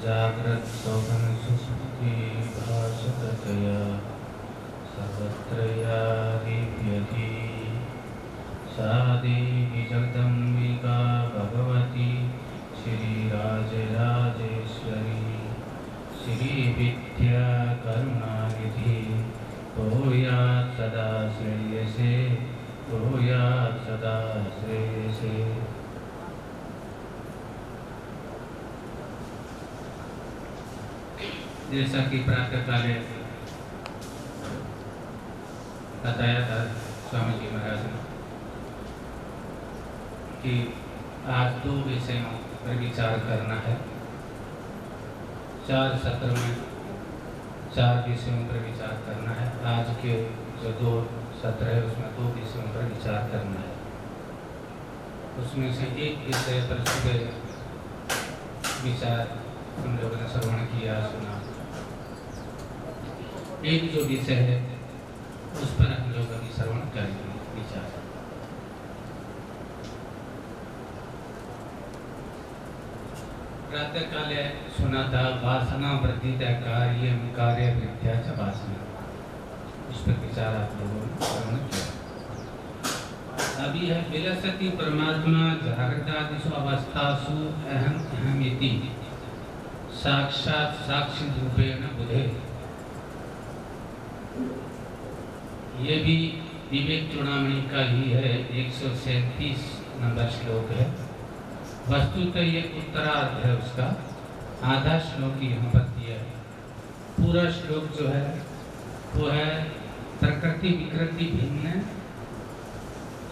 जाग्रत स्वप्न सुषुप्ति भासतया सर्वत्र या दीप्यति सा देवी जगदम्बिका भगवती श्रीराजराजेश्वरी श्रीविद्या करुणानिधि भूयात् सदा श्रेयसे भूयात् सदा श्रेयसे। जैसा कि प्रातः काले बताया था स्वामी जी महाराज ने कि आज 2 विषयों पर विचार करना है। 4 सत्र में 4 विषयों पर विचार करना है। आज के जो 2 सत्र है उसमें 2 विषयों पर विचार करना है। उसमें से एक विषय पर सुबह विचार हम लोगों ने श्रवण किया सुना। एक जो विषय है उस पर हम लोग अभी श्रवण करेंगे विचार। प्रातः काले सुना था वासना वर्धित कार्य कार्य वृद्ध्या च वासना, उस पर विचार आप लोगों ने श्रवण किया। अभी है विलसति परमात्मा जागृतादिषु अवस्थासु अहम अहमिति साक्षात साक्षी रूपेण बुधे। ये भी विवेक चूड़ामणि का ही है, 137 नंबर श्लोक है। वस्तुतः ये उत्तरार्ध है उसका, आधा श्लोक यहाँ पर दिया है। पूरा श्लोक जो है वो है प्रकृति विकृति भिन्न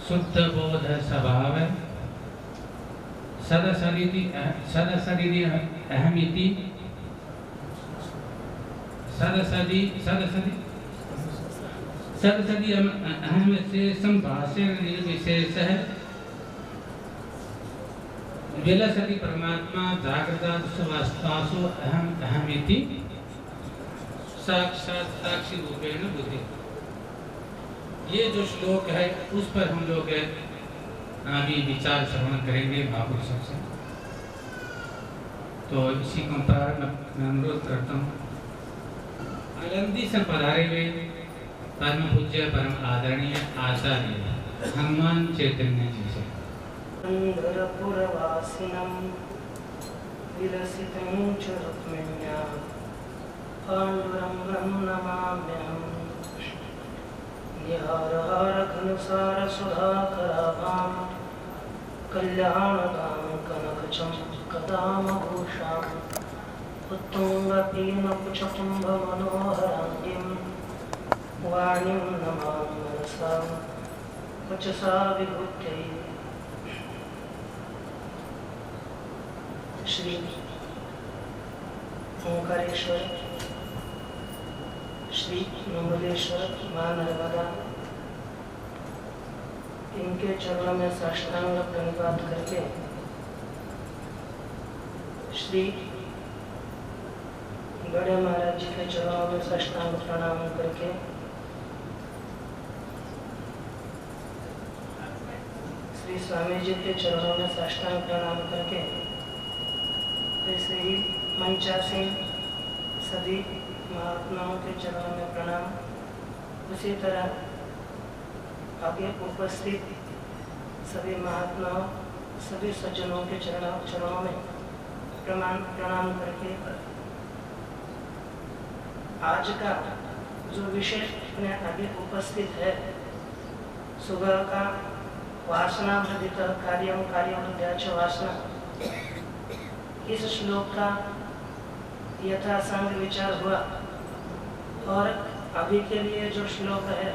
शुद्ध बोध स्वभाव सदशरीरी अहमिति सदसदी अहम से संभाष्य निर्विशेष है। विलसति परमात्मा जागृतादिषु अहम अहमिति साक्षात साक्षी रूपेण बुद्धि। ये जो श्लोक है उस पर हम लोग अभी विचार श्रवण करेंगे महापुरुषों से। तो इसी को प्रारंभ में अनुरोध करता हूँ आनंदी से पधारे हुए परम पूज्य परम आदरणीय आचार्य हनुमान चैतन्य जी से। अंधरपुरवासिनं विलसितं च रुक्मिण्या पाण्डुरङ्गं नमाम्यहम्। निहारहारघनसारसुधाकराभां कल्याणदां कनकचमकदामभूषाम् उत्तुङ्गपीनकुचकुम्भमनोहराङ्गीं वाणीं नमामि मनसा वचसा विभूत्यै। श्री ओंकारेश्वर श्री नमलेश्वर मां नर्मदा इनके चरणों में साष्टांग प्रणिपात करके श्री बड़े महाराज जी के चरणों में साष्टांग प्रणाम करके श्री स्वामी जी के चरणों में साष्टांग प्रणाम करके वैसे ही मंचासीन सभी महात्माओं के चरणों में प्रणाम। उसी तरह आगे उपस्थित सभी महात्माओं सभी सज्जनों के चरणों में प्रणाम करके आज का जो विषय अपने आगे उपस्थित है सुबह का वासना वर्धित कार्यम कार्यवृद्ध्या च वासना, इस श्लोक का यथासंग विचार हुआ। और अभी के लिए जो श्लोक है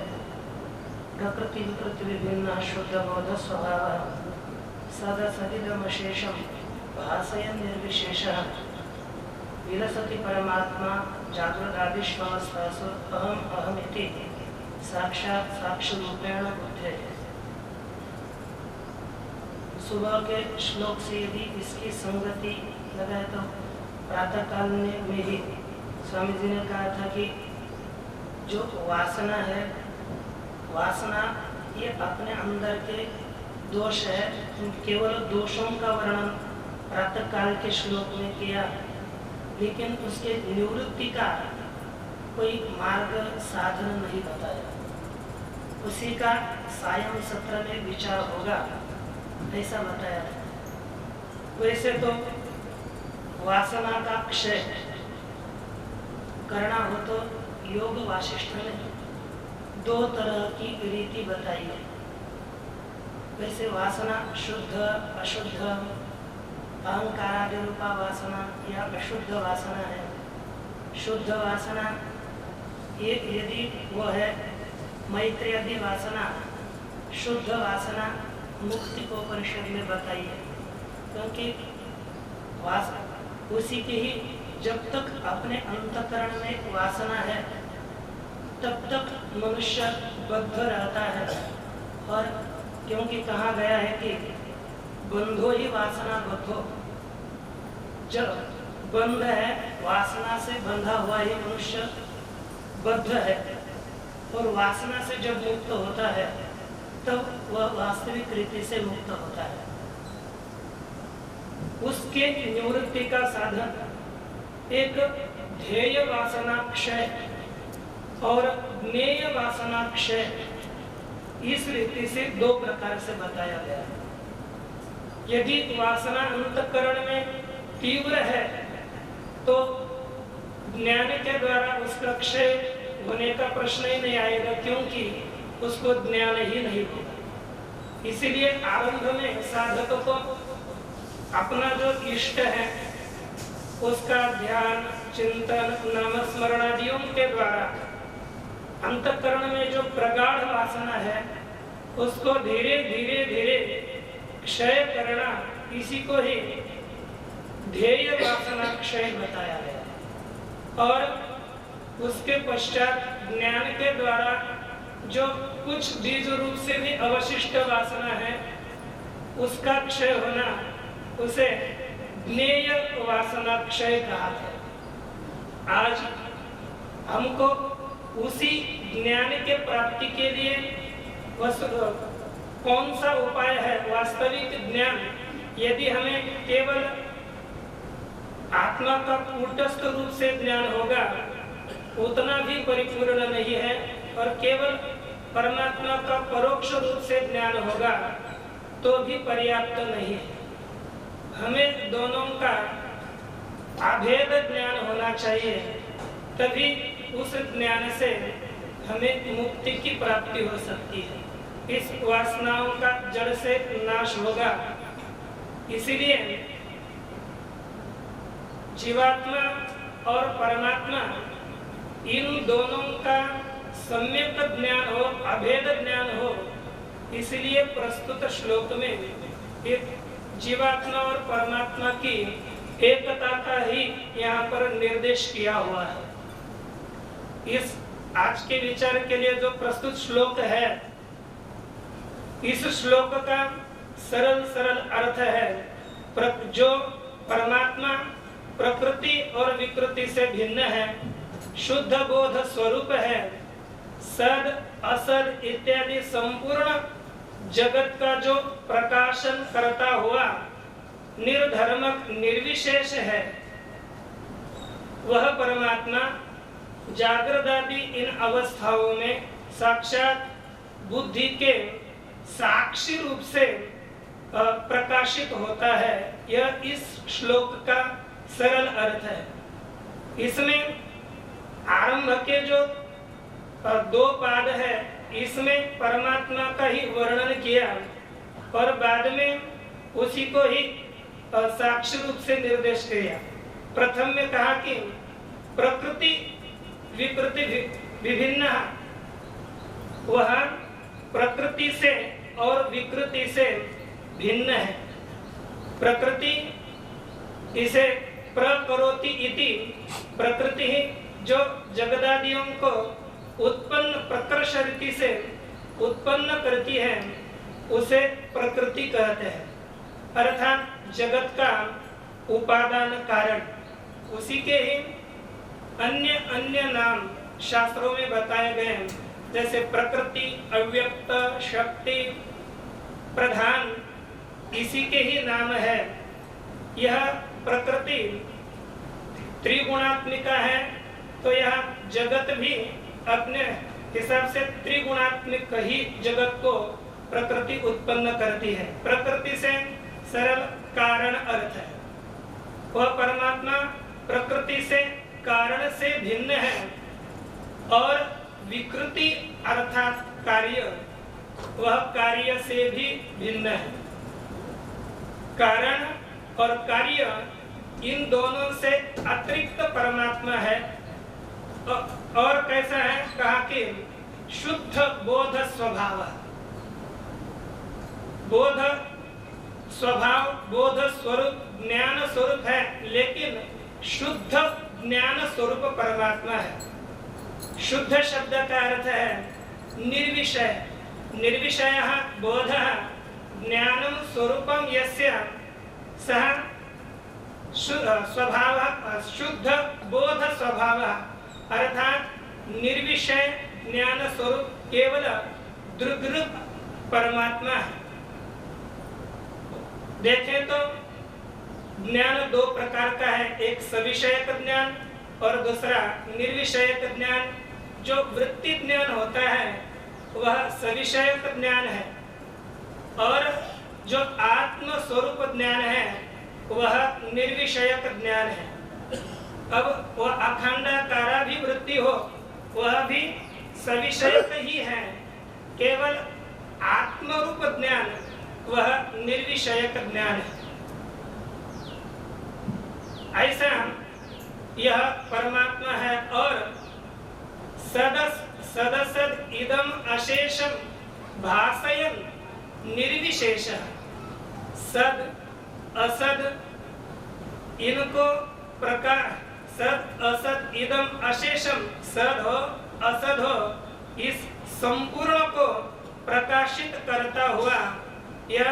प्रकृति विकृति विभिन्न शुद्ध बोध स्वभाव सदसदिदमशेषम भासयन् निर्विशेषः विलसति परमात्मा जागृतादिष्वस्थासु अहम अहमिति साक्षात साक्षी रूपेण बुद्धे। सुबह के श्लोक से यदि इसकी संगति लगाए तो प्रातः काल में ही स्वामी जी ने कहा था कि जो वासना है, वासना ये अपने अंदर के दोष है। केवल दोषों का वर्णन प्रातः काल के श्लोक में किया लेकिन उसके निवृत्ति का कोई मार्ग साधन नहीं बताया। उसी का सायं सत्र में विचार होगा ऐसा बताया। वैसे तो वासना का क्षय करना हो तो योग वासिष्ठ ने 2 तरह की रीति बताई है। वैसे वासना शुद्ध अशुद्ध अहंकारादि रूपा वासना या अशुद्ध वासना है। शुद्ध वासना ये यदि वो है मैत्री आदि वासना, शुद्ध वासना मुक्ति को परिषद में बताई है। क्योंकि उसी की ही जब तक अपने अंतःकरण में वासना है तब तक मनुष्य बद्ध रहता है। और क्योंकि कहा गया है कि बंधो ही वासना बद्धो, जब बंध है वासना से बंधा हुआ ही मनुष्य बद्ध है, और वासना से जब मुक्त होता है तब वह वास्तविक रीति से मुक्त होता है। उसके निवृत्ति का साधन एक ध्येय वासना क्षय और ज्ञेय वासना क्षय, इस रीति से 2 प्रकार से बताया गया है। यदि वासना अंतःकरण में तीव्र है तो ज्ञान के द्वारा उसका क्षय होने का प्रश्न ही नहीं आएगा, क्योंकि उसको ज्ञान ही नहीं होगा। इसीलिए आरंभ में साधक को अपना जो इष्ट है उसका ध्यान चिंतन नामस्मरण आदियों के द्वारा अंतःकरण में जो प्रगाढ़ वासना है उसको धीरे धीरे धीरे क्षय करना, इसी को ही ध्येय वासना क्षय बताया गया। और उसके पश्चात ज्ञान के द्वारा जो कुछ बीज रूप से भी अवशिष्ट वासना है उसका क्षय होना, उसे ज्ञेय वासना क्षय कहा है। आज हमको उसी ज्ञान के प्राप्ति के लिए कौन सा उपाय है? वास्तविक ज्ञान यदि हमें केवल आत्मा का कूटस्थ रूप से ज्ञान होगा उतना भी परिपूर्ण नहीं है, और केवल परमात्मा का परोक्ष रूप से ज्ञान होगा तो भी पर्याप्त नहीं है। हमें दोनों का अभेद ज्ञान होना चाहिए, तभी उस ज्ञान से हमें मुक्ति की प्राप्ति हो सकती है। इस वासनाओं का जड़ से नाश होगा। इसीलिए जीवात्मा और परमात्मा इन दोनों का सम्यक ज्ञान हो, अभेद ज्ञान हो, इसलिए प्रस्तुत श्लोक में एक जीवात्मा और परमात्मा की एकता का ही यहाँ पर निर्देश किया हुआ है। इस आज के विचार के लिए जो प्रस्तुत श्लोक है, इस श्लोक का सरल सरल अर्थ है जो परमात्मा प्रकृति और विकृति से भिन्न है, शुद्ध बोध स्वरूप है, सद असद इत्यादि संपूर्ण जगत का जो प्रकाशन करता हुआ निर्धर्मक निर्विशेष है, वह परमात्मा जागृत आदि इन अवस्थाओं में साक्षात बुद्धि के साक्षी रूप से प्रकाशित होता है। यह इस श्लोक का सरल अर्थ है। इसमें आरंभ के जो 2 पाद है, इसमें परमात्मा का ही वर्णन किया और बाद में उसी को ही साक्षी रूप से निर्देश किया। प्रथम में कहा कि प्रकृति विकृति विभिन्न, वह प्रकृति से और विकृति से भिन्न है। प्रकृति इसे प्रकरोति इति, प्रकृति ही जो जगदादियों को उत्पन्न प्रकर्ष रीति से उत्पन्न करती है उसे प्रकृति कहते हैं, अर्थात जगत का उपादान कारण। उसी के ही अन्य अन्य नाम शास्त्रों में बताए गए हैं, जैसे प्रकृति, अव्यक्त, शक्ति, प्रधान, इसी के ही नाम है। यह प्रकृति त्रिगुणात्मिका है, तो यह जगत भी अपने हिसाब से त्रिगुणात्मिक ही जगत को प्रकृति उत्पन्न करती है। प्रकृति से सरल कारण अर्थ है। वह परमात्मा प्रकृति से कारण से भिन्न है और विकृति अर्थात कार्य, वह कार्य से भी भिन्न है। कारण और कार्य इन दोनों से अतिरिक्त परमात्मा है। और कैसा है? कहा कि शुद्ध बोध स्वभाव, बोध स्वभाव, बोध स्वरूप, ज्ञान स्वरूप है, लेकिन शुद्ध ज्ञान स्वरूप परमात्मा है। शुद्ध शब्द का अर्थ है निर्विषय। निर्विषयः बोधः ज्ञानम स्वरूपम यस्य सः स्वभावः शुद्ध बोध स्वभावः, अर्थात निर्विषय ज्ञान स्वरूप केवल दृग्रूप परमात्मा है। देखें तो ज्ञान दो प्रकार का है, एक सविषयक ज्ञान और दूसरा निर्विषयक ज्ञान। जो वृत्ति ज्ञान होता है वह सविषयक ज्ञान है और जो आत्म स्वरूप ज्ञान है वह निर्विषयक ज्ञान है। अब वह अखंडाकारा भी वृत्ति हो, वह भी सविषयक ही है, केवल आत्मरूप ज्ञान वह निर्विषयक ज्ञान है। ऐसा यह परमात्मा है। और सदसद इदम अशेषम भासयन निर्विशेष। सद असद इनको प्रकार, सद असद इदम अशेषम, सद हो असद हो, इस संपूर्ण को प्रकाशित करता हुआ यह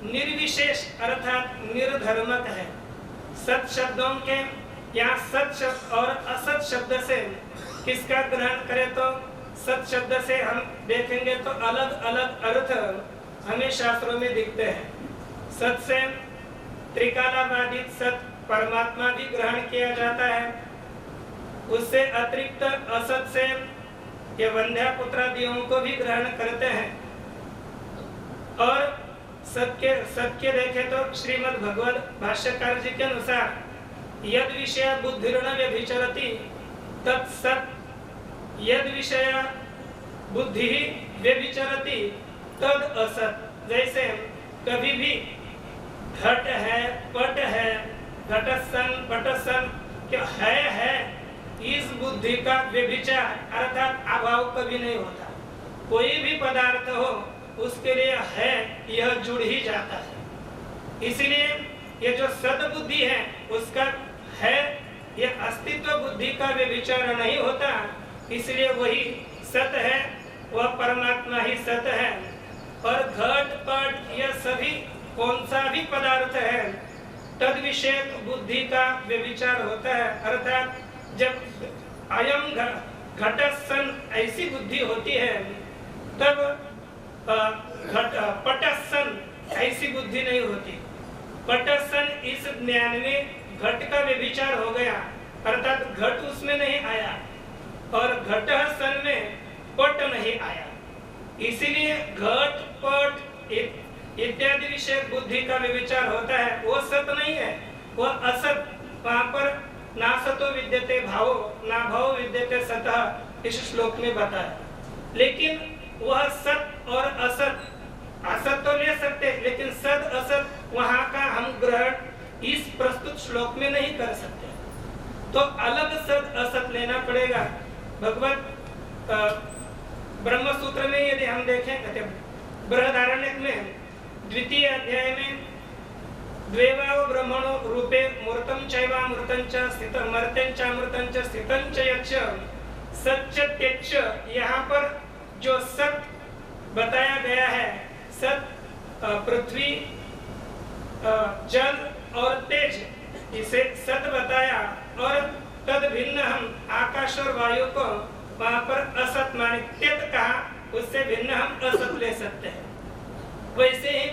निर्विशेष अर्थात निर्धर्मक है। सत शब्दों के यहाँ सत शब्द और असत शब्द से किसका ग्रहण करें तो सत शब्द से हम देखेंगे तो अलग अलग अर्थ हमें शास्त्रों में दिखते हैं। सत से त्रिकालाबाधित सत परमात्मा भी ग्रहण किया जाता है। उससे अतिरिक्त असत से ये वंध्यापुत्रादियों को भी ग्रहण करते हैं। और सत्य देखे तो श्रीमद् भगवत भाष्यकार जी के अनुसार यद विषय बुद्धिर्न व्यभिचरति तत्सत, यद विषय बुद्धि व्यभिचरति तद असत। जैसे कभी भी घट है, पट है, घटसन पटसन क्या है, इस बुद्धि का व्यभिचार अर्थात अभाव कभी नहीं होता। कोई भी पदार्थ हो उसके लिए है यह जुड़ ही जाता है। इसलिए ये जो सद्बुद्धि है उसका है, यह अस्तित्व बुद्धि का व्यभिचार नहीं होता। इसलिए वही सत है, वह परमात्मा ही सत है। और घट पट यह सभी कौन सा भी पदार्थ है तद विषय बुद्धि का व्यभिचार होता है। अर्थात जब अयम घटसन ऐसी बुद्धि होती है तब पटसन ऐसी बुद्धि नहीं होती। पटसन इस ज्ञान में घट का व्यभिचार हो गया, अर्थात घट उसमें नहीं आया, और घटसन में पट नहीं आया। इसीलिए घट पट इत्यादि विषय बुद्धि का व्यभिचार होता है, वो सत नहीं है, वह असत। वहां पर ना सतो विद्यते भावो ना भावो विद्यते सतः इस श्लोक में बताया। लेकिन वह सत और असत, असत तो ले सकते लेकिन सद असत वहां का हम ग्रहण इस प्रस्तुत श्लोक में नहीं कर सकते, तो अलग सद असत लेना पड़ेगा। भगवत ब्रह्म सूत्र में यदि हम देखें बृहदारण्यक में द्वितीय अध्याय में द्वेवाव ब्रह्मणो रूपे मूर्तम चैवामृतं च स्थितं मर्त्यं च अमृतं च स्थितं च यच्च सच्च त्यच्च, यहाँ पर जो सत बताया गया है, सत पृथ्वी जल और तेज, इसे सत बताया। और तद भिन्न हम आकाश और वायु को वहां पर असत माने त्यत कहा, उससे भिन्न हम असत ले सकते हैं। वैसे ही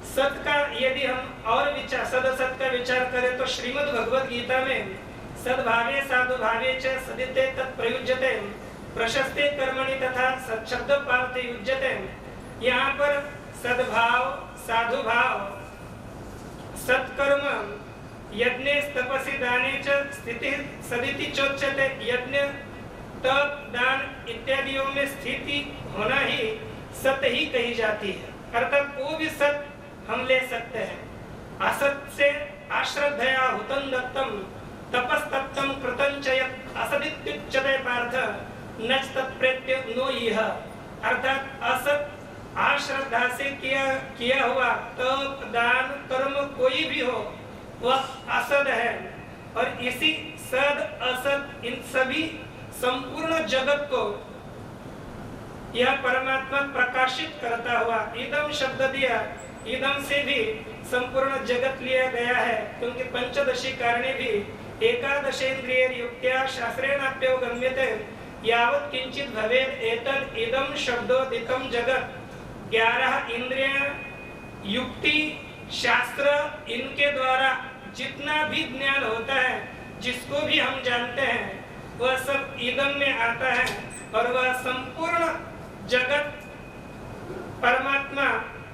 सत का यदि हम और विचार सद असत का विचार करें तो श्रीमद् भगवद गीता में सद्भावे साधुभावे च सदिते तत्प्रयुज्यते प्रशस्ते कर्मणि तथा सत्शब्द पार्थ युज्यते। यहाँ पर सद्भाव, साधुभाव, सत्कर्म, यज्ञ तपसि दाने च स्थिति सदिति चोच्यते। यज्ञ तप दान इत्यादियों में स्थिति होना ही सत ही कही जाती है, अर्थात वो भी सत हम ले सकते हैं। असत से अश्रद्धया हुतं दत्तम तपस्तप्तं कृतं च यत् असदित्युच्यते पार्थ नच तत्प्रेत्य नो इह। अर्थात असत अश्रद्धा से किया हुआ तप दान कर्म कोई भी हो वह असद है। और इसी सद असत इन सभी संपूर्ण जगत को यह परमात्मा प्रकाशित करता हुआ, इदम शब्द दिया, इदम से भी संपूर्ण जगत लिया गया है, क्योंकि पंचदशी कारणे भी एकादशेन्द्रिय युक्त्या शास्त्रेणाप्यवगम्यते यावत् किंचित भवेत् एतद् इदम शब्दोदितम जगत। 11 इंद्रियां, युक्ति, शास्त्र, इनके द्वारा जितना भी ज्ञान होता है, जिसको भी हम जानते हैं, वह सब इदम में आता है। और वह संपूर्ण जगत परमात्मा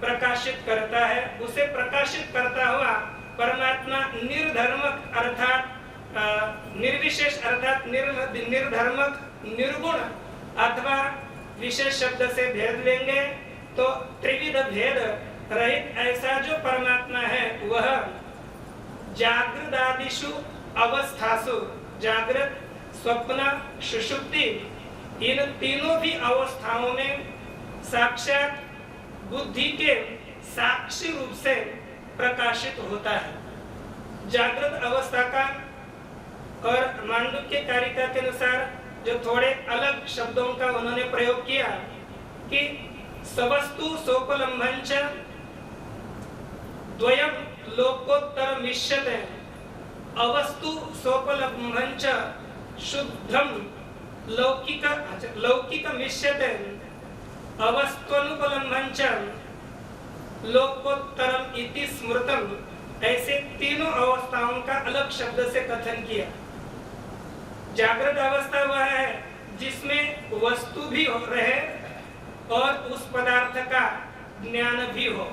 प्रकाशित करता है। उसे प्रकाशित करता हुआ परमात्मा निर्धर्मक अर्थात निर्विशेष अर्थात निर्धर्मक, निर्गुण अथवा विशेष शब्द से भेद लेंगे तो त्रिविध भेद रहित ऐसा जो परमात्मा है वह जागृदादिषु अवस्थासु, जागृत, स्वप्न, सुषुप्ति, इन तीनों भी अवस्थाओं में साक्षात बुद्धि के साक्षी रूप से प्रकाशित होता है। जागृत अवस्था का और मांडुक्य कारिका के अनुसार जो थोड़े अलग शब्दों का उन्होंने प्रयोग किया कि सवस्तु सोपलंभंच द्वयम लोकोत्तर मिश्यते, अवस्तु सोपलंभंच शुद्धम लौकिक मिश्यते, अवस्तुनुपलंभंच लोकोत्तरम इति स्मृतम। ऐसे तीनों अवस्थाओं का अलग शब्द से कथन किया। जागृत अवस्था वह है जिसमें वस्तु भी रहे और उस पदार्थ का ज्ञान भी हो।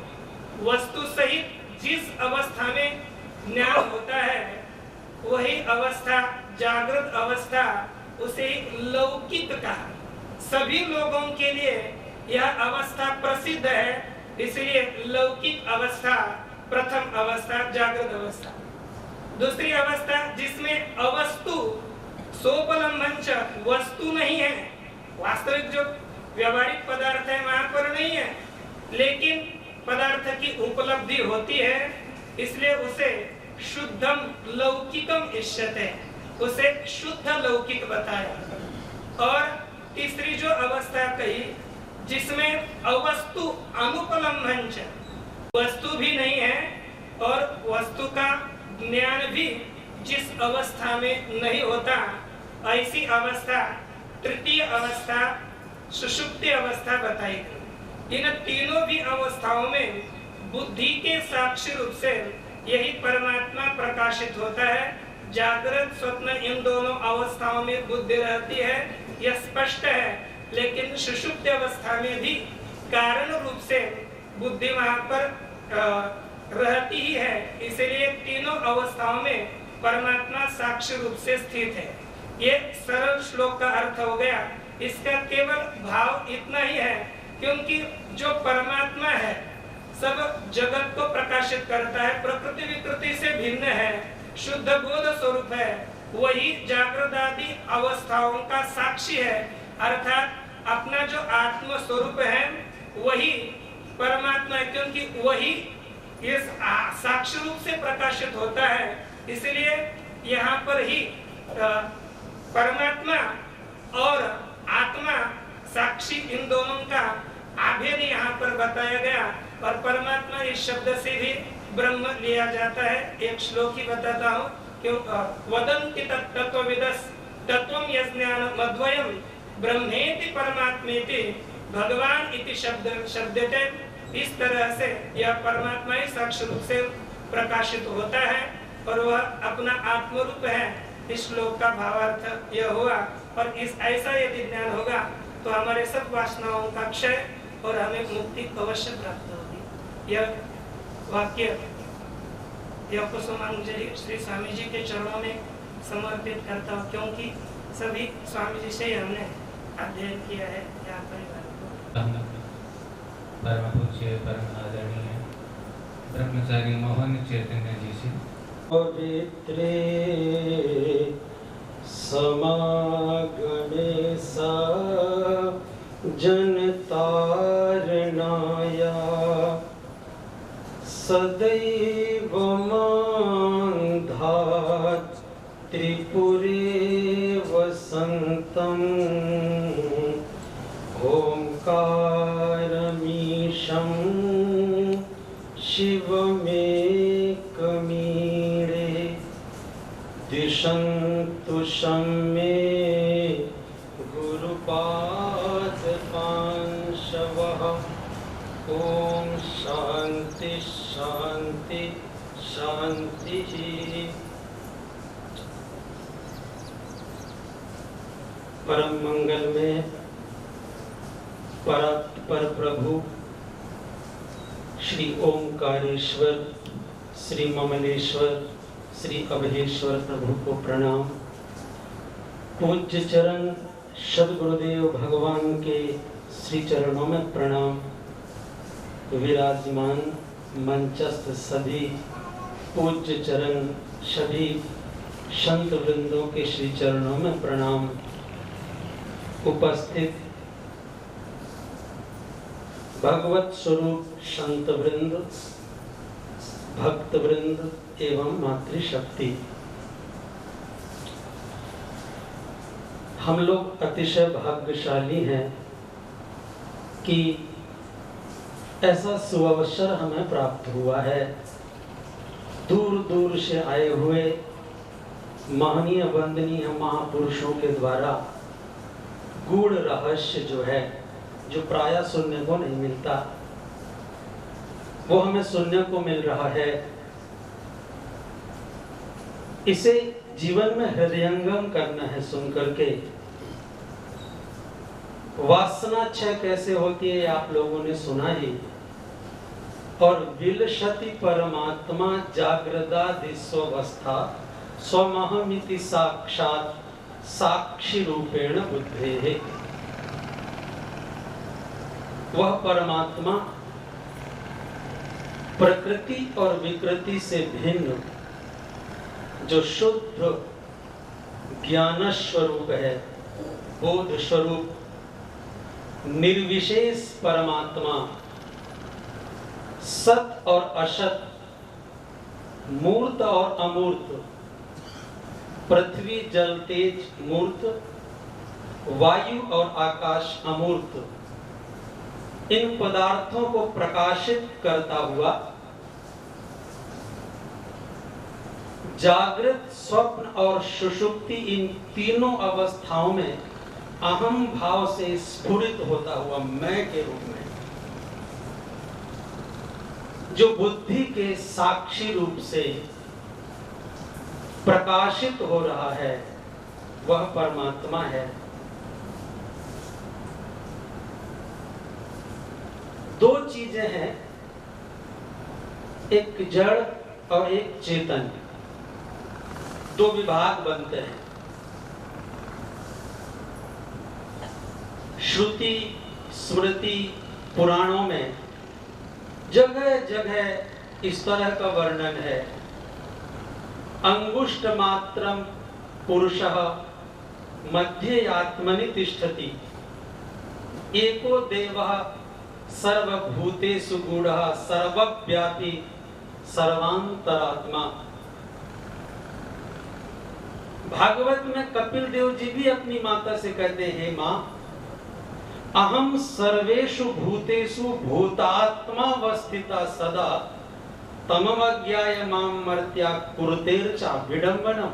वस्तु सहित जिस अवस्था में ज्ञान होता है वही अवस्था जागृत अवस्था, उसे लौकिक कहा। सभी लोगों के लिए यह अवस्था प्रसिद्ध है, इसलिए लौकिक अवस्था प्रथम अवस्था जागृत अवस्था। दूसरी अवस्था जिसमें अवस्तु सोपलंबंच, वस्तु नहीं है, वास्तविक जो व्यवहारिक पदार्थ है वहां पर नहीं है, लेकिन पदार्थ की उपलब्धि होती है, इसलिए उसे शुद्धम लौकिकम इष्यते, उसे शुद्ध लौकिक बताया। और तीसरी जो अवस्था कही जिसमें अवस्तु अनुपलंबंच, वस्तु भी नहीं है और वस्तु का ज्ञान भी जिस अवस्था में नहीं होता, ऐसी अवस्था तृतीय अवस्था सुषुप्ति अवस्था बताई गई। इन तीनों भी अवस्थाओं में बुद्धि के साक्षी रूप से यही परमात्मा प्रकाशित होता है। जागृत स्वप्न इन दोनों अवस्थाओं में बुद्धि रहती है, यह स्पष्ट है, लेकिन सुषुप्त अवस्था में भी कारण रूप से बुद्धि वहां पर रहती ही है, इसलिए तीनों अवस्थाओं में परमात्मा साक्षी रूप से स्थित है। ये सरल श्लोक का अर्थ हो गया। इसका केवल भाव इतना ही है, क्योंकि जो परमात्मा है सब जगत को प्रकाशित करता है, प्रकृति विकृति से भिन्न है, शुद्ध बोध स्वरूप है, वही जागृत आदि अवस्थाओं का साक्षी है, अर्थात अपना जो आत्म स्वरूप है वही परमात्मा है, क्योंकि वही इस साक्षी रूप से प्रकाशित होता है। इसलिए यहाँ पर ही परमात्मा और आत्मा साक्षी इन दोनों का आभेद यहाँ पर बताया गया। और परमात्मा इस शब्द से भी ब्रह्म लिया जाता है। एक श्लोक ही बताता हूँ, क्यों वदन्ति तत्त्वविदस् तत्त्वं यज्ञान मद्वयम् ब्रह्मेति परमात्मेति भगवान इति शब्दते। इस तरह से यह परमात्मा ही साक्षी रूप से प्रकाशित होता है और वह अपना आत्म रूप है। इस श्लोक का भावार्थ यह हुआ। और इस ऐसा यदि ज्ञान होगा तो हमारे सब वासनाओं का क्षय और हमें मुक्ति अवश्य प्राप्त होगी। यह वाक्य यह कुसुमांजलि श्री स्वामी जी के चरणों में समर्पित करता हूँ, क्योंकि सभी स्वामी जी से ही हमने अध्ययन किया है यहाँ परिवार को। परम पूज्य परम आदरणीय ब्रह्मचारी मोहन चैतन्य जी से पवित्रे समागमे सा जनतारणाया सदैव मान्धात् त्रिपुरे वसन्तम् ओंकारमीशं शिवमेकमीडे दिशन्तु शम्मे गुरुपादपांशवः। ओम शांति शांति शांति। परम मंगल में पर प्रभु श्री ओंकारेश्वर, श्री ममलेश्वर, श्री अभयेश्वर प्रभु को प्रणाम। पूज्य चरण सद्गुरुदेव भगवान के श्री चरणों में प्रणाम। विराजमान मंचस्थ सभी पूज्य चरण सभी संत वृंदों के श्री चरणों में प्रणाम। उपस्थित भगवत स्वरूप संत वृंद, भक्त वृंद एवं मातृशक्ति, हम लोग अतिशय भाग्यशाली हैं कि ऐसा सुअवसर हमें प्राप्त हुआ है। दूर दूर से आए हुए महनीय वंदनीय महापुरुषों के द्वारा गूढ़ रहस्य जो है, जो प्रायः सुनने को नहीं मिलता, वो हमें सुनने को मिल रहा है। इसे जीवन में हृदयंगम करना है। सुन करके वासना क्षय कैसे होती है आप लोगों ने सुना ही। और विलसति परमात्मा जागृदादिस्वस्था स्वमहमिति साक्षात साक्षी रूपेण बुद्धेः। वह परमात्मा प्रकृति और विकृति से भिन्न जो शुद्ध ज्ञान स्वरूप है, बोध स्वरूप, निर्विशेष परमात्मा, सत और असत, मूर्त और अमूर्त, पृथ्वी जल तेज मूर्त, वायु और आकाश अमूर्त, इन पदार्थों को प्रकाशित करता हुआ जागृत, स्वप्न और सुषुप्ति, इन तीनों अवस्थाओं में अहम भाव से स्फुरित होता हुआ मैं के रूप में जो बुद्धि के साक्षी रूप से प्रकाशित हो रहा है, वह परमात्मा है। दो चीजें हैं, एक जड़ और एक चेतन, दो विभाग बनते हैं। श्रुति स्मृति पुराणों में जगह जगह इस तरह का वर्णन है। अंगुष्ठ मात्रम पुरुषः मध्ये आत्मनि तिष्ठति, एको देवः सर्वभूतेषु गूढ़ः सर्वव्यापी सर्वांतरात्मा। भागवत में कपिल देव जी भी अपनी माता से कहते हैं, माँ अहम सर्वेषु भूतेषु भूतात्मावस्थिता सदा तममज्ञाय माम मर्त्या कुरुतेर्चा विडंबनम।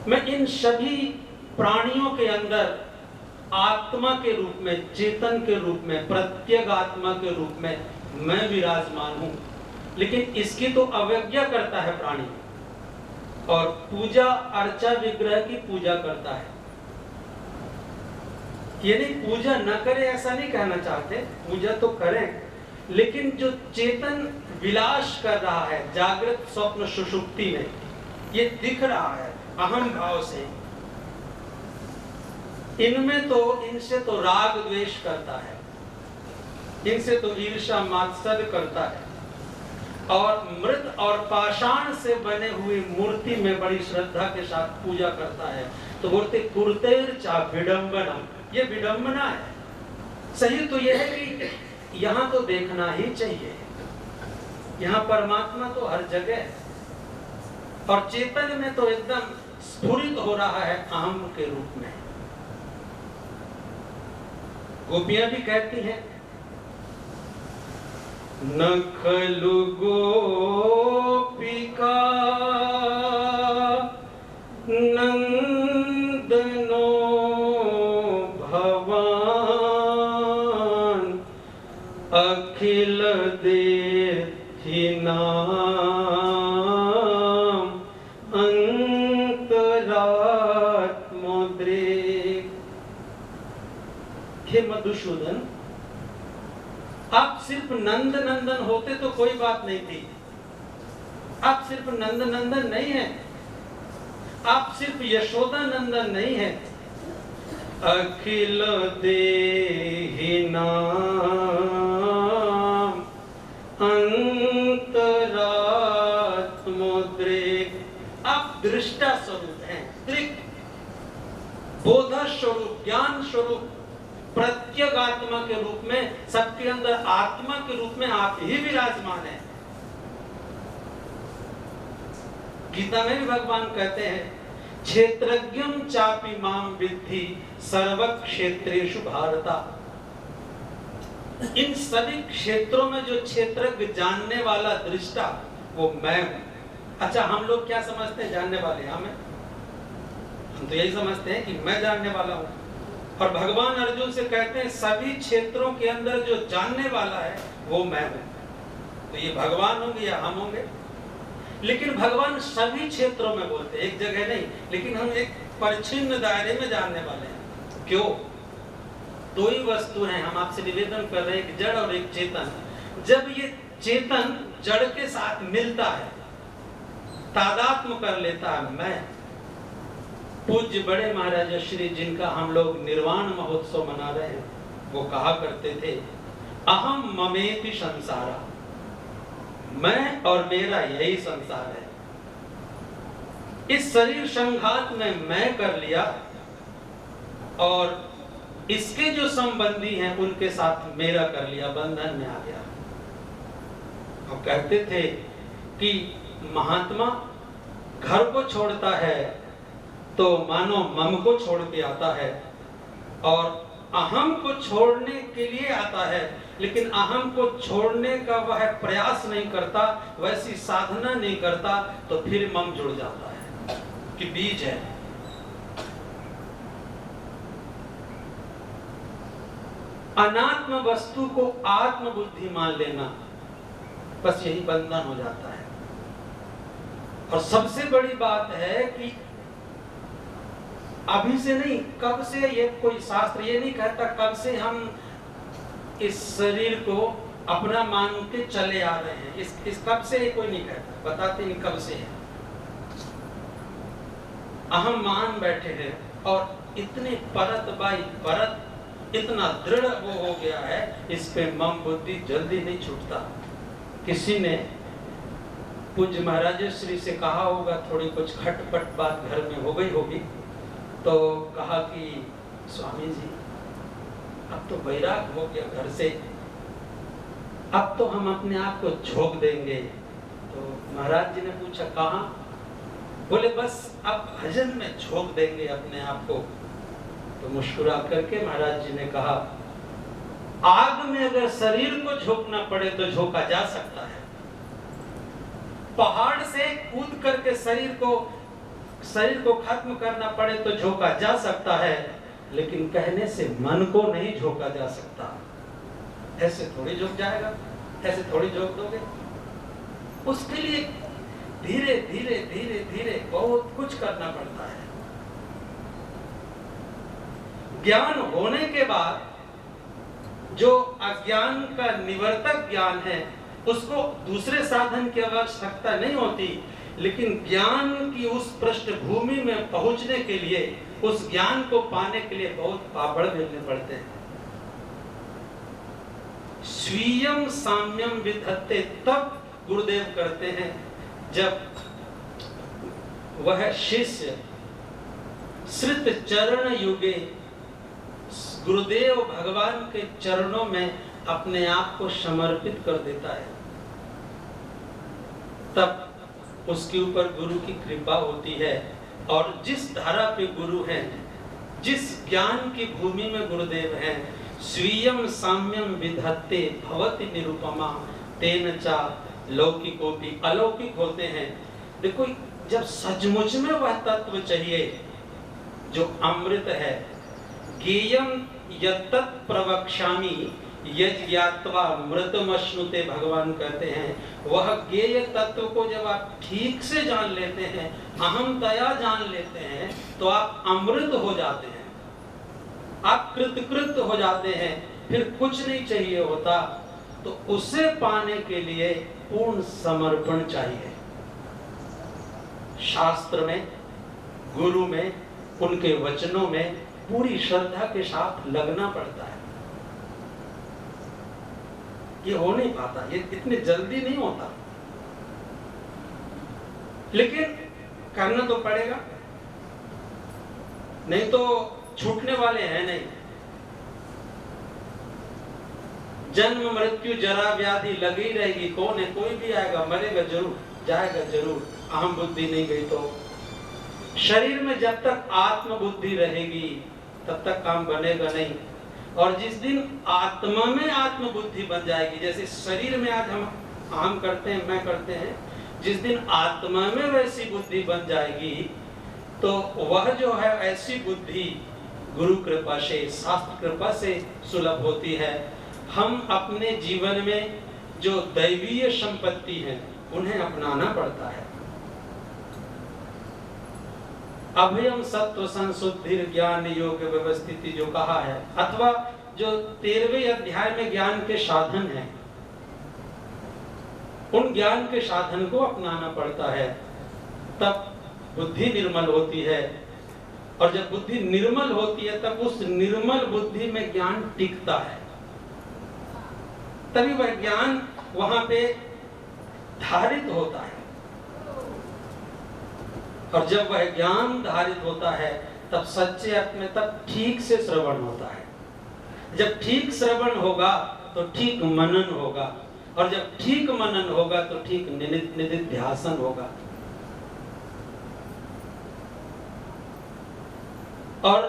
मैं इन सभी प्राणियों के अंदर आत्मा के रूप में, चेतन के रूप में, प्रत्येक आत्मा के रूप में मैं विराजमान हूं, लेकिन इसकी तो अवज्ञा करता है प्राणी। और पूजा अर्चा विग्रह की पूजा करता है। ये नहीं पूजा न करे ऐसा नहीं कहना चाहते, पूजा तो करें, लेकिन जो चेतन विलास कर रहा है जागृत स्वप्न सुषुप्ति में, ये दिख रहा है अहम भाव से, इनमें तो इनसे तो राग द्वेष करता है, इनसे तो ईर्ष्या मात्सर्य करता है, और मृत और पाषाण से बने हुए मूर्ति में बड़ी श्रद्धा के साथ पूजा करता है। तो बोलते कुर्तेर चा विडंबना, ये विडंबना है। सही तो यह है कि यहाँ तो देखना ही चाहिए, यहाँ परमात्मा तो हर जगह है, और चेतन में तो एकदम स्फुरित हो रहा है अहम के रूप में। गोपियां भी कहती हैं, न खलु गोपिका नंदनो भवान अखिल देहि नाम अंतरात्मोद्रेक। हे मधुसूदन, आप सिर्फ नंद नंदन होते तो कोई बात नहीं थी। आप सिर्फ नंद नंदन नहीं है, आप सिर्फ यशोदा नंदन नहीं है। अखिल देहि नाम अंतरात्मोद्रेक। आप दृष्टा स्वरूप हैं, दृक्, बोधा स्वरूप, ज्ञान स्वरूप, प्रत्यगात्मा के रूप में, सबके अंदर आत्मा के रूप में आप ही विराजमान हैं। गीता में भी भगवान कहते हैं, क्षेत्रज्ञं चापि मां विद्धि सर्व क्षेत्रेषु भारता। इन सभी क्षेत्रों में जो क्षेत्रज्ञ, जानने वाला, दृष्टा, वो मैं हूं। अच्छा, हम लोग क्या समझते हैं जानने वाले? हम तो यही समझते हैं कि मैं जानने वाला हूं। और भगवान अर्जुन से कहते हैं, सभी क्षेत्रों के अंदर जो जानने वाला है वो मैं हूं। तो ये भगवान होंगे या हम होंगे? लेकिन भगवान सभी क्षेत्रों में बोलते हैं, एक जगह नहीं। लेकिन हम एक परिच्छिन्न दायरे में जानने वाले हैं। क्यों? दो ही वस्तु हैं, हम आपसे निवेदन कर रहे हैं, एक जड़ और एक चेतन। जब ये चेतन जड़ के साथ मिलता है, तादात्म्य कर लेता है, मैं, पूज्य बड़े महाराज श्री, जिनका हम लोग निर्वाण महोत्सव मना रहे हैं, वो कहा करते थे, अहम ममेति संसारा, मैं और मेरा यही संसार है। इस शरीर संघात में मैं कर लिया, और इसके जो संबंधी हैं उनके साथ मेरा कर लिया, बंधन में आ गया। और कहते थे कि महात्मा घर को छोड़ता है तो मानो मम को छोड़ के आता है, और अहम को छोड़ने के लिए आता है, लेकिन अहम को छोड़ने का वह प्रयास नहीं करता, वैसी साधना नहीं करता, तो फिर मम जुड़ जाता है कि बीज है। अनात्म वस्तु को आत्म बुद्धि मान लेना, बस यही बंधन हो जाता है। और सबसे बड़ी बात है कि अभी से नहीं, कब से, ये कोई शास्त्र ये नहीं कहता कब से हम इस शरीर को अपना मान के चले आ रहे हैं। इस कब से कोई नहीं कहता, बताते नहीं कब से है। अहम मान बैठे हैं, और इतने परत बाई परत इतना दृढ़ वो हो गया है, इस पे मम बुद्धि जल्दी नहीं छूटता। किसी ने पूज्य महाराज श्री से कहा होगा, थोड़ी कुछ खटपट बात घर में हो गई होगी, तो कहा कि स्वामी जी, अब तो वैराग हो गया घर से, अब तो हम अपने आप को झोंक देंगे। तो महाराज जी ने पूछा कहाँ? बोले बस अब भजन में झोंक देंगे अपने आप को। तो मुस्कुरा करके महाराज जी ने कहा, आग में अगर शरीर को झोंकना पड़े तो झोंका जा सकता है, पहाड़ से कूद करके शरीर को खत्म करना पड़े तो झोंका जा सकता है, लेकिन कहने से मन को नहीं झोंका जा सकता। ऐसे थोड़ी झोंक जाएगा, ऐसे थोड़ी झोंक दोगे। उसके लिए धीरे धीरे धीरे धीरे बहुत कुछ करना पड़ता है। ज्ञान होने के बाद जो अज्ञान का निवर्तक ज्ञान है उसको दूसरे साधन की आवश्यकता नहीं होती, लेकिन ज्ञान की उस पृष्ठभूमि में पहुंचने के लिए, उस ज्ञान को पाने के लिए बहुत पापड़ बेलने पड़ते हैं। स्वीयम साम्यम विधत्ते तब गुरुदेव करते हैं जब वह शिष्य श्रित चरण युगे गुरुदेव भगवान के चरणों में अपने आप को समर्पित कर देता है, तब उसके ऊपर गुरु की कृपा होती है। और जिस धारा पे गुरु हैं, जिस ज्ञान की भूमि में गुरुदेव हैं, स्वीयम साम्यम विधत्ते भवति निरुपमा तेन चा लौकिकोपि, अलौकिक होते हैं। देखो, जब सचमुच में वह तत्व चाहिए जो अमृत है, गेयम यत्तत् प्रवक्ष्यामि यज्ञात्वा मृतमश्नुते, भगवान कहते हैं, वह गेय तत्व को जब आप ठीक से जान लेते हैं, अहमतया जान लेते हैं, तो आप अमृत हो जाते हैं, आप कृतकृत हो जाते हैं, फिर कुछ नहीं चाहिए होता। तो उसे पाने के लिए पूर्ण समर्पण चाहिए। शास्त्र में, गुरु में, उनके वचनों में पूरी श्रद्धा के साथ लगना पड़ता है। ये हो नहीं पाता, ये इतनी जल्दी नहीं होता, लेकिन करना तो पड़ेगा, नहीं तो छूटने वाले हैं नहीं। जन्म मृत्यु जरा व्याधि लगी रहेगी, कौन है, कोई भी आएगा, मरेगा जरूर, जाएगा जरूर। अहम बुद्धि नहीं गई तो शरीर में जब तक आत्म बुद्धि रहेगी तब तक काम बनेगा नहीं। और जिस दिन आत्मा में आत्म बुद्धि बन जाएगी, जैसे शरीर में आज हम करते हैं, मैं करते हैं, जिस दिन आत्मा में वैसी बुद्धि बन जाएगी तो वह जो है ऐसी बुद्धि गुरु कृपा से, शास्त्र कृपा से सुलभ होती है। हम अपने जीवन में जो दैवीय संपत्ति है उन्हें अपनाना पड़ता है। अभयम सत्व संशुद्धि ज्ञान योग व्यवस्थिति जो कहा है, अथवा जो 13वें अध्याय में ज्ञान के साधन हैं, उन ज्ञान के साधन को अपनाना पड़ता है, तब बुद्धि निर्मल होती है। और जब बुद्धि निर्मल होती है तब उस निर्मल बुद्धि में ज्ञान टिकता है, तभी वह ज्ञान वहां पे धारित होता है। और जब वह ज्ञान धारित होता है तब सच्चे अर्थ में तब ठीक से श्रवण होता है। जब ठीक श्रवण होगा तो ठीक मनन होगा, और जब ठीक मनन होगा तो ठीक निधिध्यासन होगा। और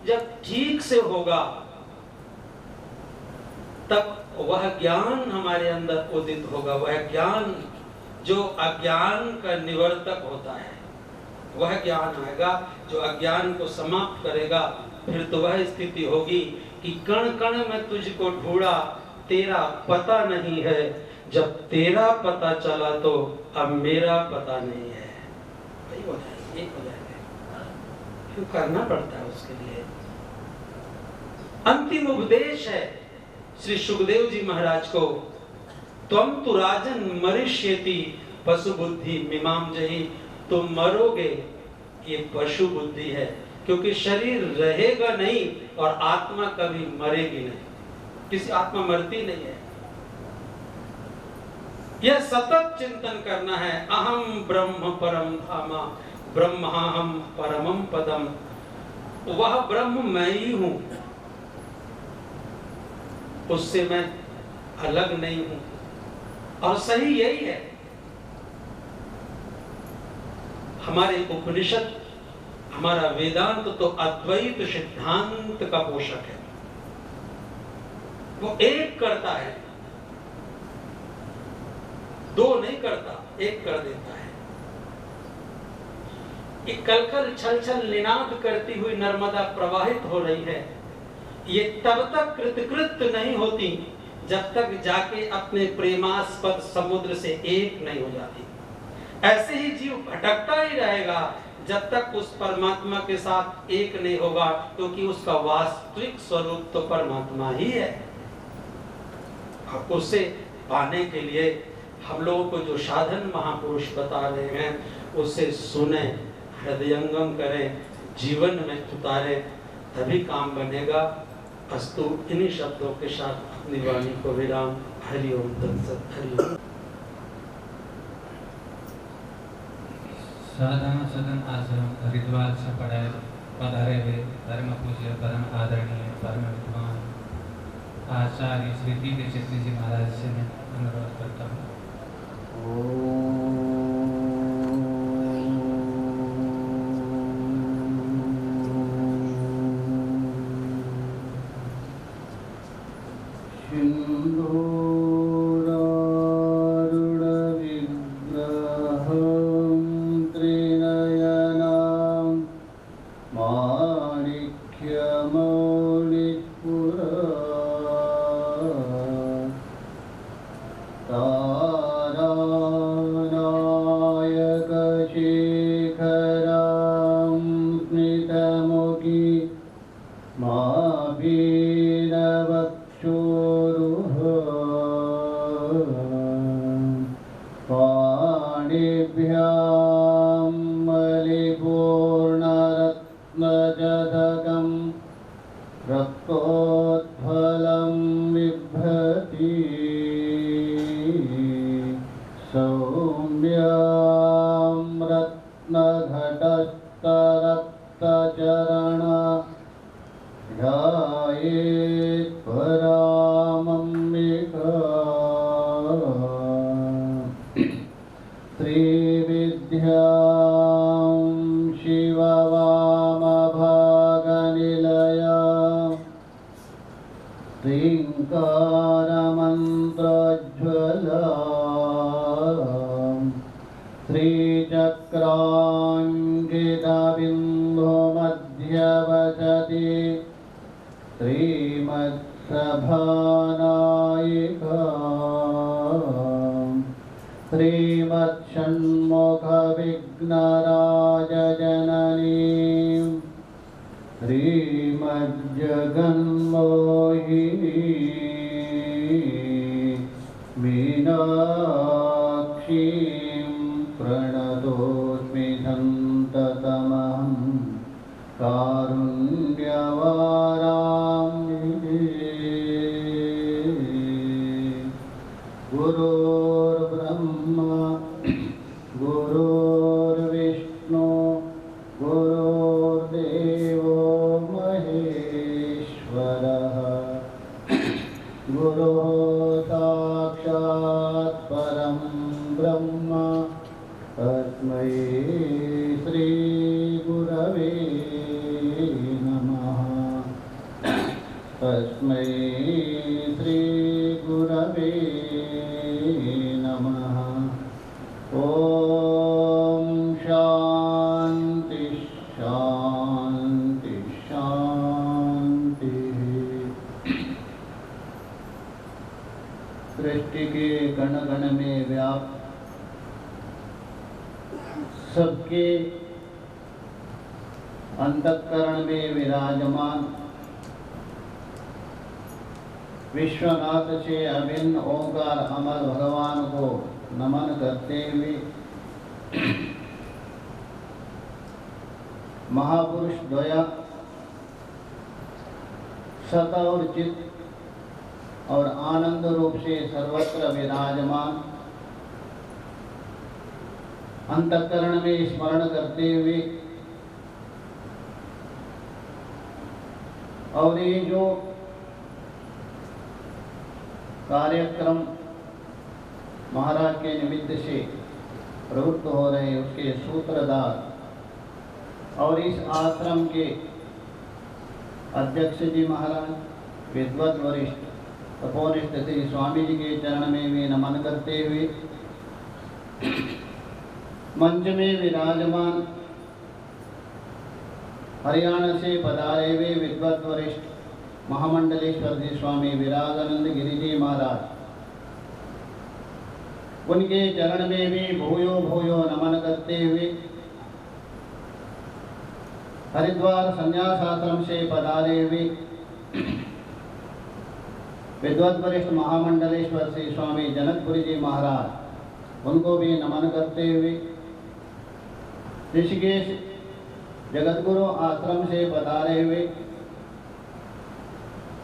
जब ठीक से होगा तब वह ज्ञान हमारे अंदर उदित होगा। वह ज्ञान जो अज्ञान का निवर्तक होता है, वह ज्ञान आएगा जो अज्ञान को समाप्त करेगा। फिर तो वह स्थिति होगी कि कण कण में तुझको ढूंढा, तेरा पता नहीं है। जब तेरा पता चला तो अब मेरा पता नहीं है। वही हो जाएगा, एक हो जाएगा। क्यों करना पड़ता है उसके लिए। अंतिम उपदेश है श्री सुखदेव जी महाराज को, त्वं तु राजन मरिष्यति पशु बुद्धि मीमाम जहि, तुम मरोगे, ये पशु बुद्धि है, क्योंकि शरीर रहेगा नहीं और आत्मा कभी मरेगी नहीं। किसी आत्मा मरती नहीं है। यह सतत चिंतन करना है। अहम ब्रह्म परम धामा, ब्रह्माहम परमम पदम। वह ब्रह्म मैं ही हूं, उससे मैं अलग नहीं हूं। और सही यही है। हमारे उपनिषद, हमारा वेदांत तो अद्वैत सिद्धांत का पोषक है। वो एक करता है, दो नहीं करता, एक कर देता है। एक कलकल छल छल निनाद करती हुई नर्मदा प्रवाहित हो रही है, ये तब तक कृतकृत नहीं होती जब तक जाके अपने प्रेमास्पद समुद्र से एक नहीं हो जाती। ऐसे ही जीव भटकता ही रहेगा जब तक उस परमात्मा के साथ एक नहीं होगा, क्योंकि उसका वास्तविक स्वरूप तो परमात्मा ही है। उसे पाने के लिए हम लोगों को जो साधन महापुरुष बता रहे हैं उसे सुने, हृदयंगम करें, जीवन में उतारे, तभी काम बनेगा। अस्तु इन्हीं शब्दों के साथ अपनी वाणी को विराम। हरि ओम तत्सत। हरि ओम। साधना सदन आश्रम हरिद्वार से पधारे हुए धर्म पूज्य परम आदरणीय परम विद्वान आचार्य श्री दिव्य चेतनी जी महाराज से मैं अनुरोध करता हूँ। सृष्टि के कण कण में व्याप्त सबके अंतःकरण में विराजमान विश्वनाथ से अभिन्न ओंकार अमर भगवान को नमन करते हुए महापुरुष द्वया सत और चित्त और आनंद रूप से सर्वत्र विराजमान अंतःकरण में स्मरण करते हुए और ये जो कार्यक्रम महाराज के निमित्त से प्रवृत्त हो रहे उसके सूत्रधार और इस आश्रम के अध्यक्ष जी महाराज विद्वत वरिष्ठ तपोनिष्ठ श्री स्वामी जी के चरण में भी नमन करते हुए मंच में विराजमान हरियाणा से पधारे हुए विद्वत वरिष्ठ महामंडलेश्वर जी स्वामी विरागानंद गिरि जी महाराज उनके चरण में भी भूयो भूयो नमन करते हुए हरिद्वार संन्यास आश्रम से पधारे हुए विद्वत वरिष्ठ महामंडलेश्वर श्री स्वामी जनकपुरी जी महाराज, उनको भी नमन करते हुए ऋषिकेश जगतगुरु आश्रम से पधारे हुए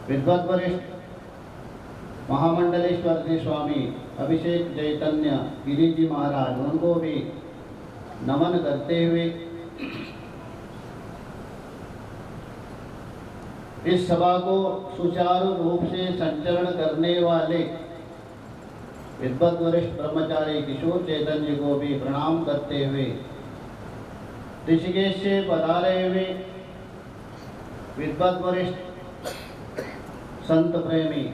विद्वत वरिष्ठ महामंडलेश्वर श्री स्वामी अभिषेक चैतन्य गिरी जी महाराज, उनको भी नमन करते हुए इस सभा को सुचारू रूप से संचालन करने वाले विद्वत वरिष्ठ ब्रह्मचारी किशोर चैतन्य को भी प्रणाम करते हुए ऋषिकेश से पधारे हुए विद्वत वरिष्ठ संत प्रेमी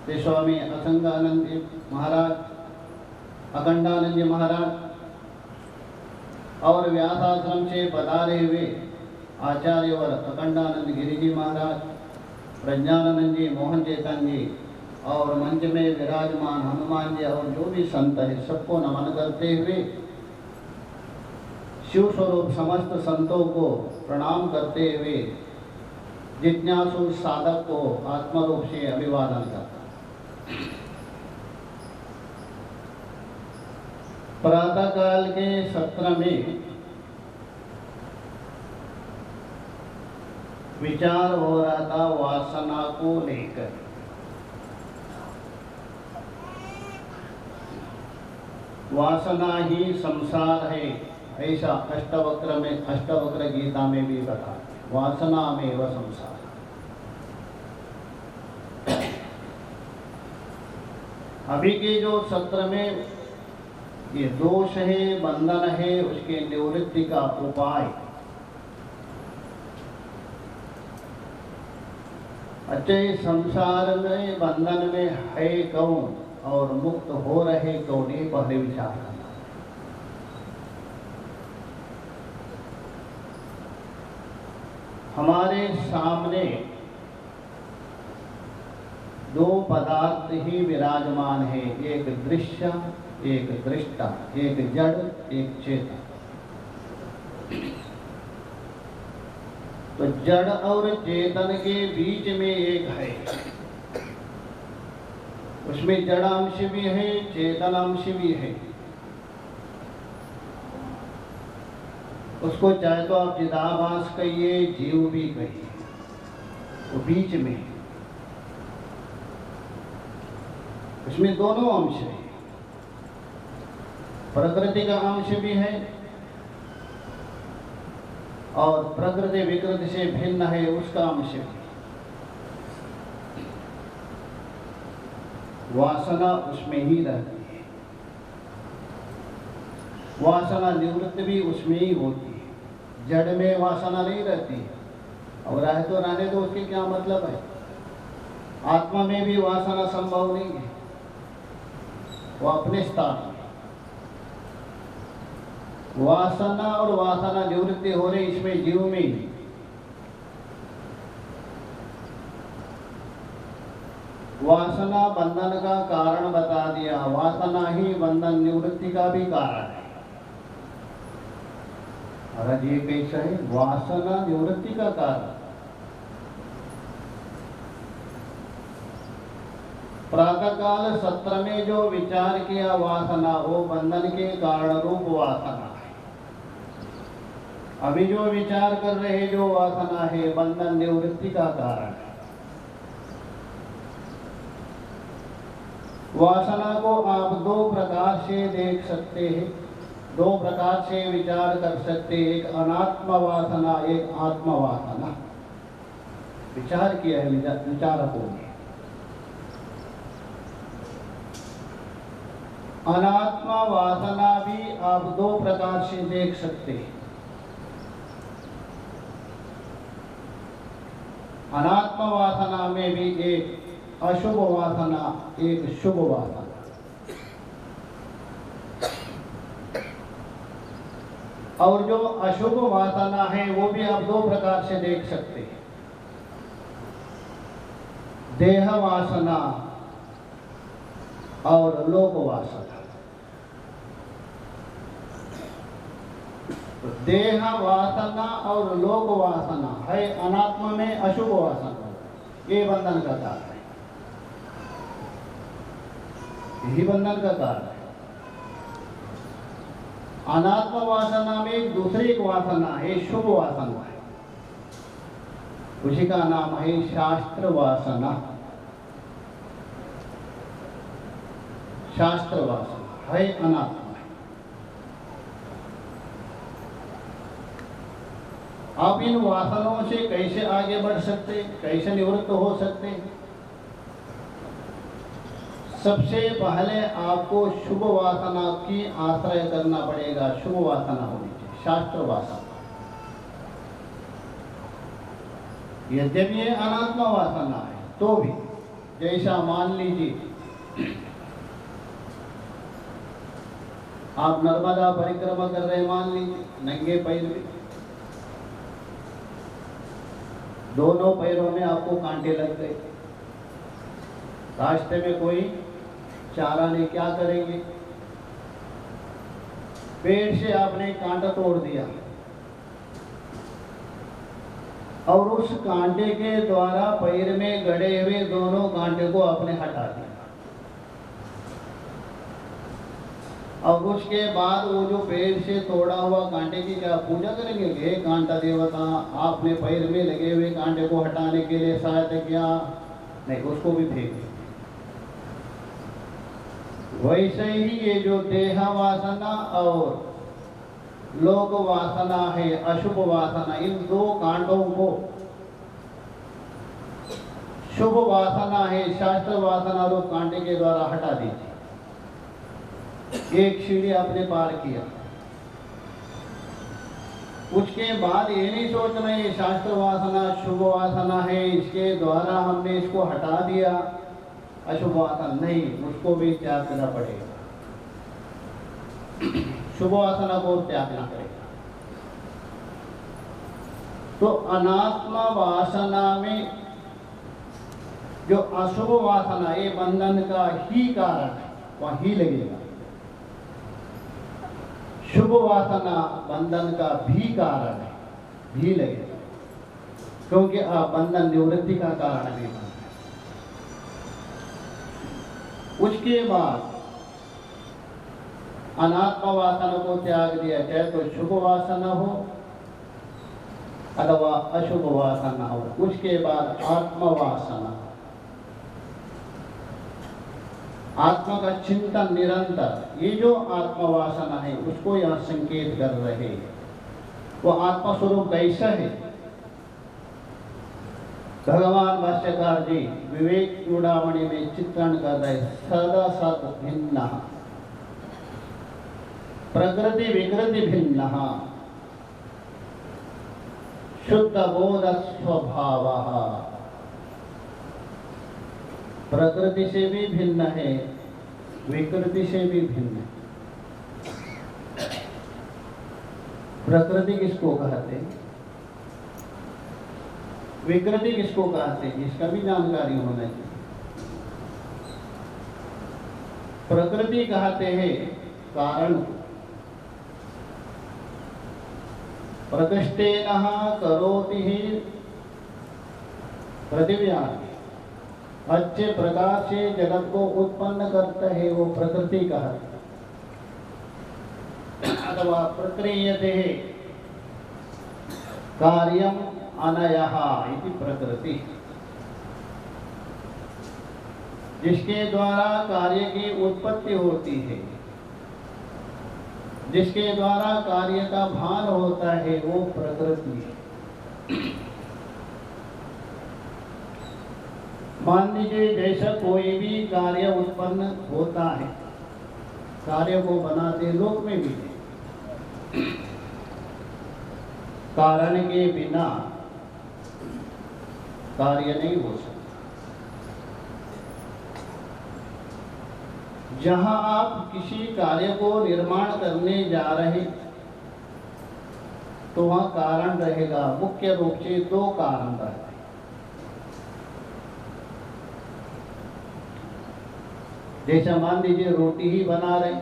श्री स्वामी असंगानंद जी महाराज, अखंडानंद जी महाराज और व्यासाश्रम से पधारे हुए आचार्य और अखंडानंद गिरी जी महाराज, प्रज्ञानंद जी, मोहन चेतन जी और मंच में विराजमान हनुमान जी और जो भी संत है सबको नमन करते हुए शिव स्वरूप समस्त संतों को प्रणाम करते हुए जिज्ञासु साधक को आत्मरूप से अभिवादन करता। प्रातः काल के सत्र में विचार हो रहा था वासना को लेकर। वासना ही संसार है, ऐसा अष्टवक्र गीता में भी बता, वासना में वह संसार। अभी के जो सत्र में ये दोष है, बंधन है, उसके निवृत्ति का उपाय। अच्छा, इस संसार में बंधन में है कौन और मुक्त हो रहे कौन, ये पहले विचार करना। हमारे सामने दो पदार्थ ही विराजमान है, एक दृश्य, एक दृष्टा, एक जड़, एक चेतन। तो जड़ और चेतन के बीच में एक है, उसमें जड़ अंश भी है, चेतन अंश भी है। उसको चाहे तो आप चिदाभास कहिए, जीव भी कहिए, वो बीच में है। उसमें दोनों अंश है, प्रकृति का अंश भी है और प्रकृति विकृति से भिन्न है उसका अंश भी। वासना उसमें ही रहती है, वासना निवृत्त भी उसमें ही होती है। जड़ में वासना नहीं रहती और रहे तो रहने दो, उसके क्या मतलब है। आत्मा में भी वासना संभव नहीं है, वो अपने स्थान में। वासना और वासना निवृत्ति हो रही इसमें जीव में ही। वासना बंधन का कारण बता दिया, वासना ही बंधन निवृत्ति का भी कारण है। अरे ये कैसा है, वासना निवृत्ति का कारण। प्रातःकाल सत्र में जो विचार किया वासना, वो बंधन के कारण रूप वासना है। अभी जो विचार कर रहे जो वासना है, बंधन निवृत्ति का कारण है। वासना को आप दो प्रकार से देख सकते हैं, दो प्रकार से विचार कर सकते हैं। एक अनात्म वासना, एक आत्म वासना। विचार किया है विचारकों ने। अनात्मा वासना भी आप दो प्रकार से देख सकते हैं। अनात्मा वासना में भी एक अशुभ वासना, एक शुभ वासना। और जो अशुभ वासना है वो भी आप दो प्रकार से देख सकते हैं। देह वासना और लोक वासना। तो देह वासना और लोक वासना है अनात्मा में अशुभ वासना, ये बंधन का कारण है, यही बंधन का कारण है। अनात्म वासना में दूसरी एक वासना है, शुभ वासना है, उसी का नाम है शास्त्र वासना। शास्त्र वासना है अनात्मा। आप इन वासनाओं से कैसे आगे बढ़ सकते, कैसे निवृत्त हो सकते? सबसे पहले आपको शुभ वासना की आश्रय करना पड़ेगा। शुभ वासना होनी चाहिए, शास्त्र वासना। यद्यपि ये अनात्मा वासना है तो भी, जैसा मान लीजिए आप नर्मदा परिक्रमा कर रहे, मान लीजिए नंगे पैर में, दोनों पैरों में आपको कांटे लग गए, रास्ते में कोई चारा नहीं, क्या करेंगे? पेड़ से आपने कांटा तोड़ दिया और उस कांटे के द्वारा पैर में गड़े हुए दोनों कांटे को आपने हटा दिया, और उसके बाद वो जो पेड़ से तोड़ा हुआ कांटे की क्या पूजा करेंगे? हे कांटा देवता, आपने पैर में लगे हुए कांटे को हटाने के लिए सहायता किया, नहीं, उसको भी फेंक दिया। वैसे ही ये जो देह वासना और लोक वासना है, अशुभ वासना, इन दो कांटों को शुभ वासना है, शास्त्र वासना और कांटे के द्वारा हटा दीजिए। एक सीढ़ी आपने पार किया, उसके बाद ये नहीं सोचना ये शास्त्र वासना शुभ वासना है, इसके द्वारा हमने इसको हटा दिया, अशुभ वासना नहीं, उसको भी त्याग करना पड़ेगा। शुभ वासना को त्यागना पड़ेगा। तो अनात्मा वासना में जो अशुभ वासना, ये बंधन का ही कारण है, वही लगेगा। शुभ वासना बंधन का भी कारण है, भी लगेगा, क्योंकि बंधन निवृत्ति का कारण भी बनता है। उसके बाद अनात्मा वासना को त्याग दिया, चाहे तो शुभ वासना हो अथवा अशुभ वासना हो। उसके बाद आत्म वासना, आत्मा का चिंतन निरंतर, ये जो आत्मा वासना है उसको यहाँ संकेत कर रहे हैं। वो आत्मा स्वरूप कैसा है? भगवान भाष्यकार जी विवेक चूड़ामणि में चित्रण कर रहे, सदा सद भिन्न, प्रकृति विकृति भिन्न, शुद्ध बोध स्वभाव, प्रकृति से भी भिन्न है, विकृति से भी भिन्न है। प्रकृति किसको कहते हैं, विकृति किसको कहते हैं, इसका भी जानकारी होना चाहिए। प्रकृति कहते हैं कारण को, प्रकृष्टेन करोति ही पृथिव्या, अच्छे प्रकार से जगत को उत्पन्न करता है, वो प्रकृति कहते हैं। अथवा प्रक्रियते कार्यम अनयः इति प्रकृति, जिसके द्वारा कार्य की उत्पत्ति होती है, जिसके द्वारा कार्य का भान होता है, वो प्रकृति है। मान लीजिए जैसा कोई भी कार्य उत्पन्न होता है, कार्य को बनाते लोक में भी, कारण के बिना कार्य नहीं हो सकता। जहां आप किसी कार्य को निर्माण करने जा रहे तो वहां कारण रहेगा, मुख्य रूप से दो कारण रहते। जैसा मान लीजिए रोटी ही बना रहे,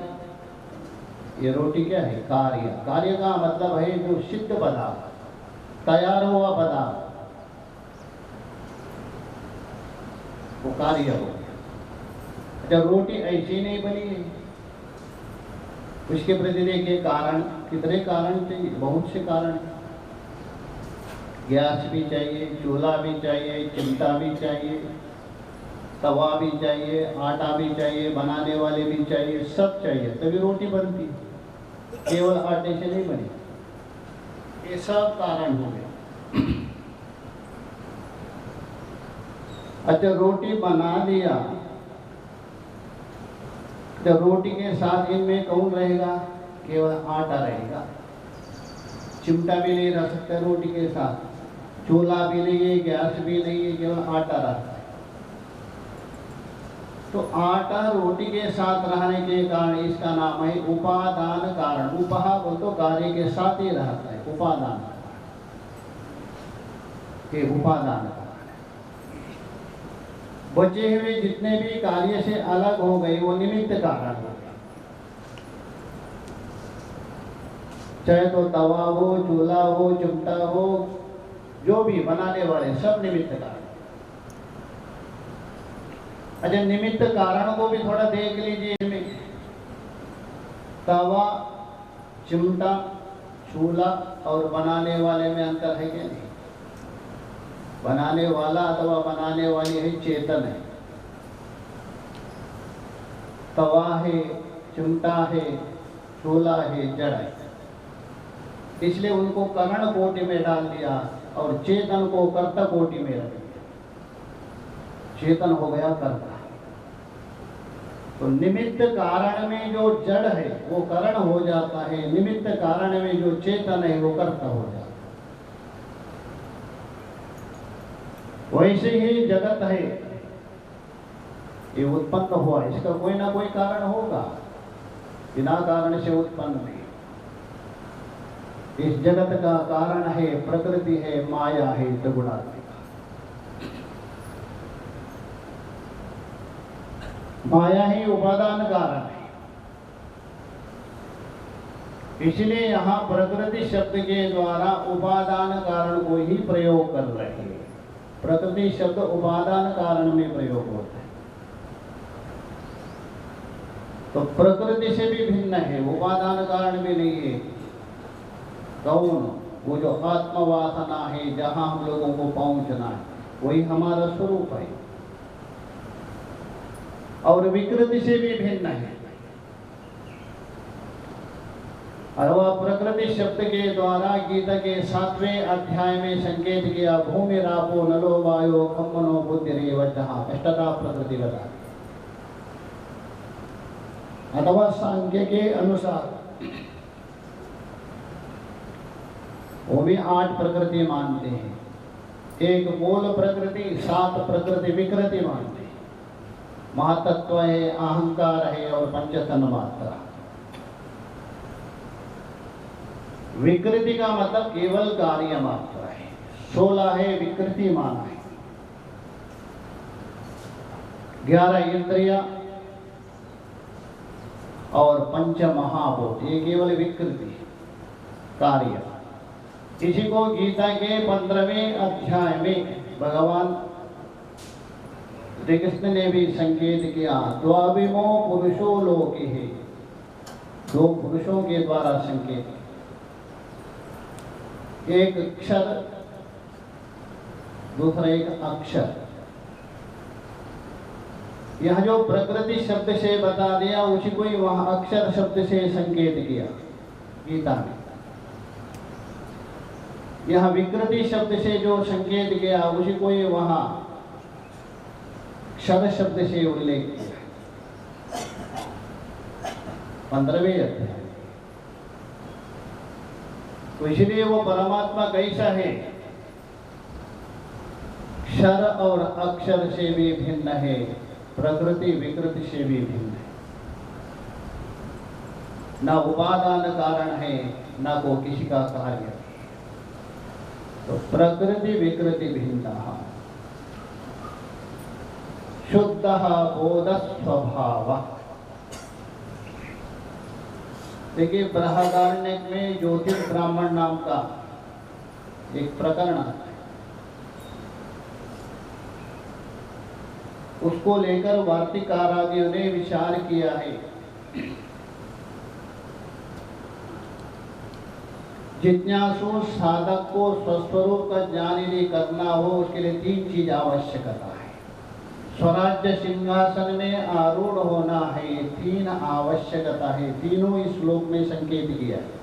ये रोटी क्या है? कार्य। कार्य का मतलब है जो सिद्ध पदार्थ, तैयार हुआ पदार्थ, वो कार्य हो गया। जब रोटी ऐसी नहीं बनी है, उसके प्रति देखिए कारण, कितने कारण चाहिए? बहुत से कारण। गैस भी चाहिए, चूल्हा भी चाहिए, चिमटा भी चाहिए, तवा भी चाहिए, आटा भी चाहिए, बनाने वाले भी चाहिए, सब चाहिए, तभी रोटी बनती है। केवल आटे से नहीं बनी। ये सब कारण हो गए। अच्छा, रोटी बना दिया, जब रोटी के साथ इनमें कौन रहेगा? केवल आटा रहेगा। चिमटा भी नहीं रह सकता रोटी के साथ, चूल्हा भी नहीं है, गैस भी नहीं है, केवल आटा रहता है। तो आटा रोटी के साथ रहने के कारण इसका नाम है उपादान कारण। उपहा बोल तो कार्य के साथ ही रहता है, उपादान। ये उपादान कारण। बचे हुए जितने भी कार्य से अलग हो गए वो निमित्त कारण हो गए। चाहे तो तवा हो, चूल्हा हो, चिमटा हो, जो भी बनाने वाले सब निमित्त कारण। अच्छा, निमित्त कारण को भी थोड़ा देख लीजिए इनमें। तवा, चिमटा, चूल्हा और बनाने वाले में अंतर है क्या? नहीं। बनाने वाला अथवा बनाने वाली है चेतन है। तवा है, चिमटा है, चूल्हा है, जड़ है। इसलिए उनको करण कोटि में डाल दिया और चेतन को कर्ता कोटि में रख दिया। चेतन हो गया कर्ता। तो निमित्त कारण में जो जड़ है वो करण हो जाता है, निमित्त कारण में जो चेतन है वो कर्ता हो जाता है। वैसे ही जगत है, ये उत्पन्न हुआ, इसका कोई ना कोई कारण होगा, बिना कारण से उत्पन्न नहीं। इस जगत का कारण है प्रकृति है, माया है, त्रिगुणात्मिका। माया ही उपादान कारण है। इसलिए यहाँ प्रकृति शब्द के द्वारा उपादान कारण को ही प्रयोग कर रहे हैं। प्रकृति शब्द उपादान कारण में प्रयोग होता है। तो प्रकृति से भी भिन्न है, उपादान कारण भी नहीं है। कौन? वो जो आत्मवासना है, जहां हम लोगों को पहुंचना है, वही हमारा स्वरूप है। और विकृति से भी भिन्न है। और वह प्रकृति शब्द के द्वारा गीता के 7वें अध्याय में संकेत किया, भूमि रापो नलो वायो खम मनो बुद्धिरेव जहाँ अष्टधा प्रकृति बता। अथवा सांख्य के अनुसार वो भी 8 प्रकृति मानते हैं। एक मूल प्रकृति, 7 प्रकृति विकृति मानते हैं। महातत्व है, अहंकार है और पंचतन मात्रा। विकृति का मतलब केवल कार्य मात्र है। 16 है विकृति माना है। 11 इंद्रिया और 5 महाभूत, ये केवल विकृति कार्य। इसी को गीता के 15वें अध्याय में भगवान श्री कृष्ण ने भी संकेत किया, द्वाविमो पुरुषो लोके है। 2 पुरुषों के द्वारा संकेत, एक अक्षर, दूसरा एक अक्षर। यह जो प्रकृति शब्द से बता दिया, उसी को ही वहां अक्षर शब्द से संकेत किया गीता में। यह विकृति शब्द से जो संकेत किया, उसी को ही वहां क्षर शब्द से उल्लेख किया 15वें अध्याय। तो इसलिए वो परमात्मा कैसा है? क्षर और अक्षर से भी भिन्न है, प्रकृति विकृति से भी भिन्न है। न उपादान कारण है, न को किसी का कार्य है। तो प्रकृति विकृति भिन्न, शुद्ध बोध स्वभाव। देखिए बृहदारण्यक में ज्योतिर्ब्राह्मण नाम का एक प्रकरण आता है, उसको लेकर वार्तिकार आदियों ने विचार किया है। जिज्ञासु साधक को स्वस्वरूप का ज्ञान यदि करना हो, उसके लिए 3 चीज आवश्यकता है। स्वराज्य सिंहासन में आरूढ़ होना है, 3 आवश्यकता है। तीनों इस श्लोक में संकेत किया है।